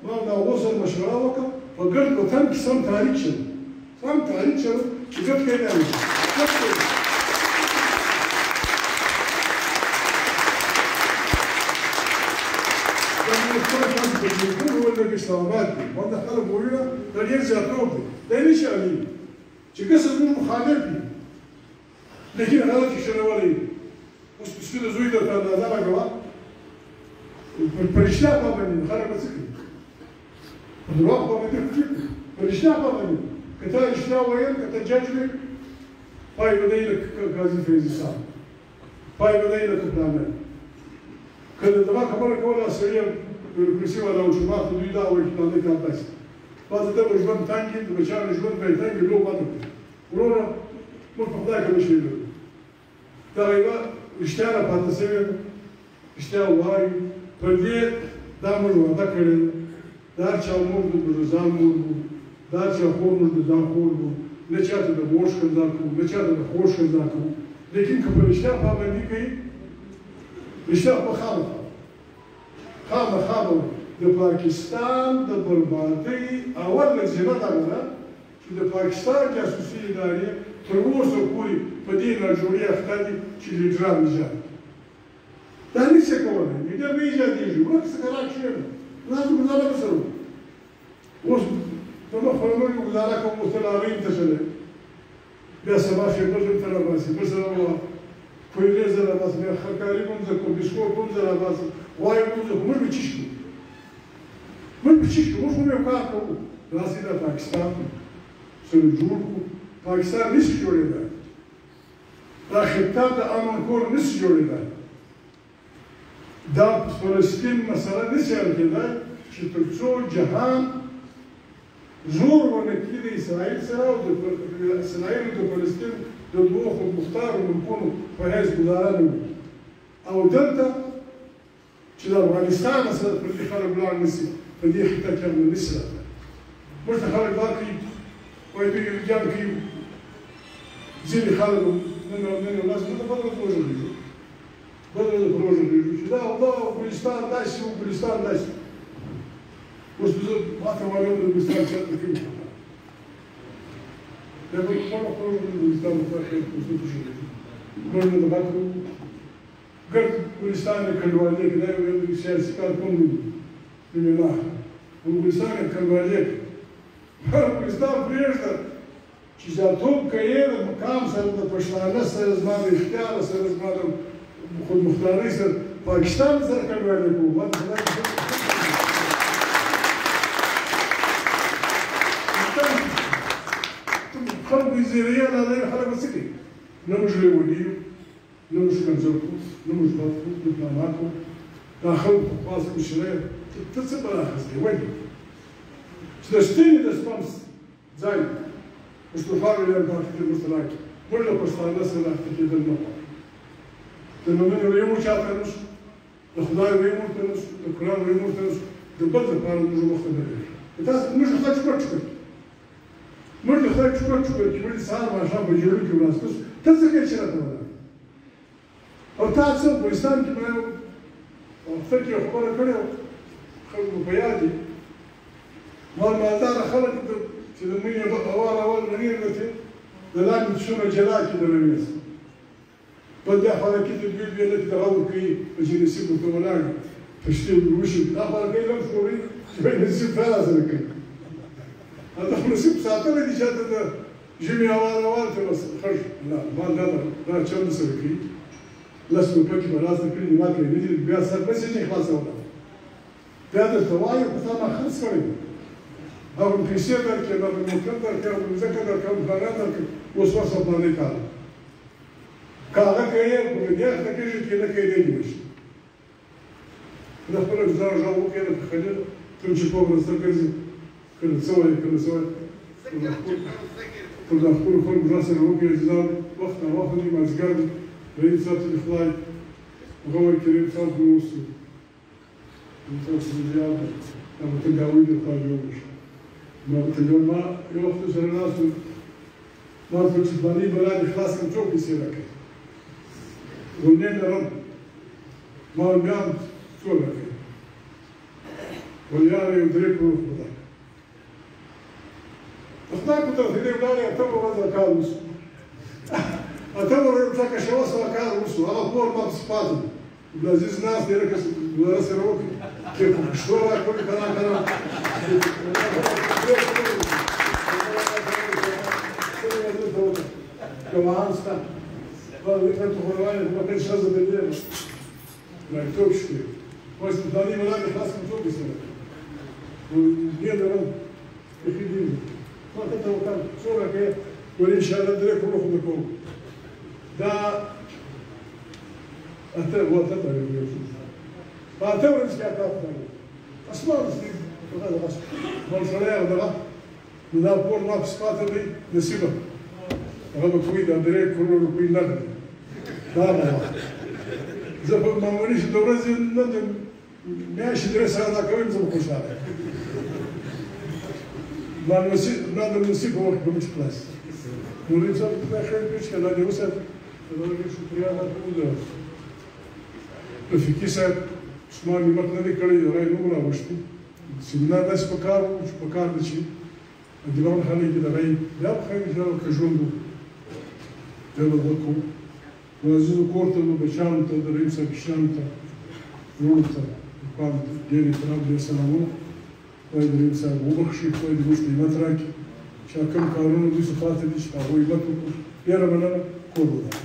ما د هغو سره مشوره وکړه، په ګډ وطن کې سم تحریک شوی، سم تحریک شوی چې ګډ کوي نه وي. د اسلام آباد کې ما ته خلک وویله دا ډېر زیاتوب دی، دا یې نشي اړینې چې که څه زموږ مخالف وي، لیکن هغه چې شنولی دی. اوس په سپي د زوی درته اندازه راکوه، په رښتیا پابندي ده، خلک به څه کوي؟ په دروغ پابندي خو ټیک دی، په رښتیا پابندي. که ته رښتیا ویل، که ته جج وې، پای به دی لکه قاضي فیضي صاحب، پای به دی لکه پلانی. که د دغه خبره کوله سړي بیروکراسي والا و چې ما ته دوی دا وایي چې پلانی کار داسې ما ته ته به ژوند تنګ وي، د بچیانو ژوند به یې تنګ وي، لو بده کړي. وروره موږ په خدای کې نه شي لرو. دغه یوه رښتیا را پاتې شوې ده، رښتیا ووایو. پر دې دا موږ وعده کړې ده، د هر چا مور د ځان مور وو، د هر چا خور موږ د ځان خور وو، نه چاته د مور ښکنځا کوو، نه چاته د خور ښکنځا کوو. لیکن که په رښتیا پابندي کوي، رښتیا به خامخا به د پاکستان د بربادۍ اول نظریه دغه ده چې د پاکستان جاسوسي ادارې تر اوسه پورې په دې ناجوړۍ اخته دي چې لیډران ایجاد کړي. دا نه شي کولی، لیډر نه ایجادېږي، ورک سکرا کښېنه، تاسو ګزاره به سره وکړو. اوس په مخ په لمر کې ګزاره کوم، اوس ته لاغین ته شلی، بیا سبا شیبر ته راباسي، بل سره به کویلې زه راباسم، بیا خرکاري به هم زه کوم، بسکوپ به هم زه راباسم، وایو به هم زه کوم، موږ به چیش کوو، موږ به چیش کوو، موږ خو یو کار کوو. داسې د پاکستان سره جوړ کړو، پاکستان نشي جوړېدای، دا خطه د امن کور نشي جوړېدای، دا فلسطین مسله نشي حل کېدای چې تر څو جهان زور ونه کړي د اسرائیل سره او د اسرائیل او د فلسطین د دوو خودمختارو ملکونو په حیث ګزاره نه وي. او دلته چې د افغانستان سره پر دې خلک ولاړ نه شي، په دې خطه کې هم نه شي راتلی. موږ ته خلک دا کوي، وایي دوی جنګ کوي، ځینې خلک نن ورځ موږ ته بدله پروژه لري، بدله پروژه لري چې دا افغانستان داسې و، افغانستان داسې. اوس زه ماته معلوم د افغانستان چاته کوي دا به خپله پروژه د افغانستان لپاره خیر خصوصي شي. موږ نه د بد ګرد افغانستان یې کنډوالې کې دا یو سیاسي کارکون دی نه افغانستان یې کنډوالې کې افغانستان پرېږده چې زیاتوب کوې د مقام سره د پښتانه سره زما د اختیار سره زما د خودمختارۍ سره پاکستان سره کنډوالې کوو. خلکو یې زیریه لري، خلک به څه کوي؟ نه موږ لیوني یو، نه موږ کنځل کوو، نه موږ بد کوو، ډیپلومات کوو. دا خلکو په خاص مشرۍ ته څه بلا اخیستی ولې؟ چې د شتینې د سپم ځای پښتونخوا ویل پاتې کېدل ورته راکړي. موږ له پښتانه سره راکړه کېدل نه غواړو. د نومونې ویې مو چاته نه شو، د خدای ویې مو ورته نه شو، د قرآن ویې مو ورته نه شو، د بل لپاره موږ مخته نه لري. تاسو موږ له خدای چوکاټ چوکاټ موږ له خدای چوکاټ چوکاټ چې ولې سهار ماښام په جوړو کې ولاستو ته څه کوې چې راته ولاړ او تا څه افغانستان کې ما یو وخت کې یو خبره کړې وه خلکو په یاد دي ما مالداره خلک چې د مینې اول منیر ګټې د لاندې څومره جلا کې د رویس په دې خواله کې د دوی لکه دغه ورکوي په چې نصیب ورته ولاړ پښتې وشي دا خواله کوي لم شوري چې به نصیب فعلا سره کوي دا نصیب ساتلی دي چې هلته د ژمي اول ته بس خرج نه ما دا چل سره کوي لس روپۍ کې به راسته کړي ما کړی نه دي بیا سر نشي چې خلاصولی بیا درته وایي په تا ما خرڅ کړی هغه پیسې درکړې هغه موټر درکړې هغه مځکه درکړې هغه پلانان درکړې اوس ورسره پلانې کار که هغه کوي په دې اخته کېږي چې نه کوي دی نشي د خپله ګزاره غږ وکړې د خلیل کوم چې په ورسته ګرځي کله څه وایي کله څه وایي پر د خپلو خلکو ځان سره وکړي چې ځان وخت ناوخت دي مازدیګر دي رئیس صاحب ته د خدای هغه وایي چې رئیس صاحب خو اوسو تاسو زیات هغه ته ګاوي د خدای جوړ شي ما ورته ویل ما یو وخت سره ناست وم ما ورته ویل چې فلاني بلا دې خلاص کړم څو پیسې راکړې غونډې لرم ما ویل بیا هم څو راکړې ویل یاره یو 3 کروړه خو راکړه د خدای په توفیق ولاړې اتمه ورځ کار وشو اتمه ورځ ځکه شوه سوه کار وشو هغه کور ما پسې پاتې دی عبدالعزیز ناست دی لکه ګزاره سره وکړي چې په پښتو راکړي که نه گواهان شته لیکن تو خودوانی وقتی شازه بدیم مکتوب شده واسه فلانی ملان خلاص کن تو بسیار و دیگه دارم بخیدیم ما کتا وکم صورا که ولی انشاءالله دره کنو خود کنو دا اتر و اتر داریم با اتر ورنس که اتر داریم اسمان استی فقط غش منصره اغدقه ندا پور ما پسپاتر دی نصیبه هغه به کوي دا 3 کروڑ روپۍ نه لري دا به زه په معمولي چې د ورځې نه د میاشتې 3 ساعته دا کوم زه به خوشحاله ما د نصیب په وخت به مې خلاص مولوي صاحب خدای خیر کړي چې الله دې وساتي د هغې شکریا ادا کوو د رفیقي صاحب عثمان نعمت نه دی کړی هغه یې نه و راوښتي سیمینار داسې په کار و چې په کار دی چې دیوان خلک یې دغه یې بیا په خیر چې که ژوند و بیا به دغه کوو معززو کور ته بچیانو ته د رحیم صاحب کشرانو ته وروڼو ته لیکوال ډېر احترام ډېر سلامونه خدای د رحیم صاحب وبخښي خدای دې موږ ته همت راکړي چې کوم کارونه دوی څه پاتې دي چې هغوی همت وکړو ډېره مننه کور ودان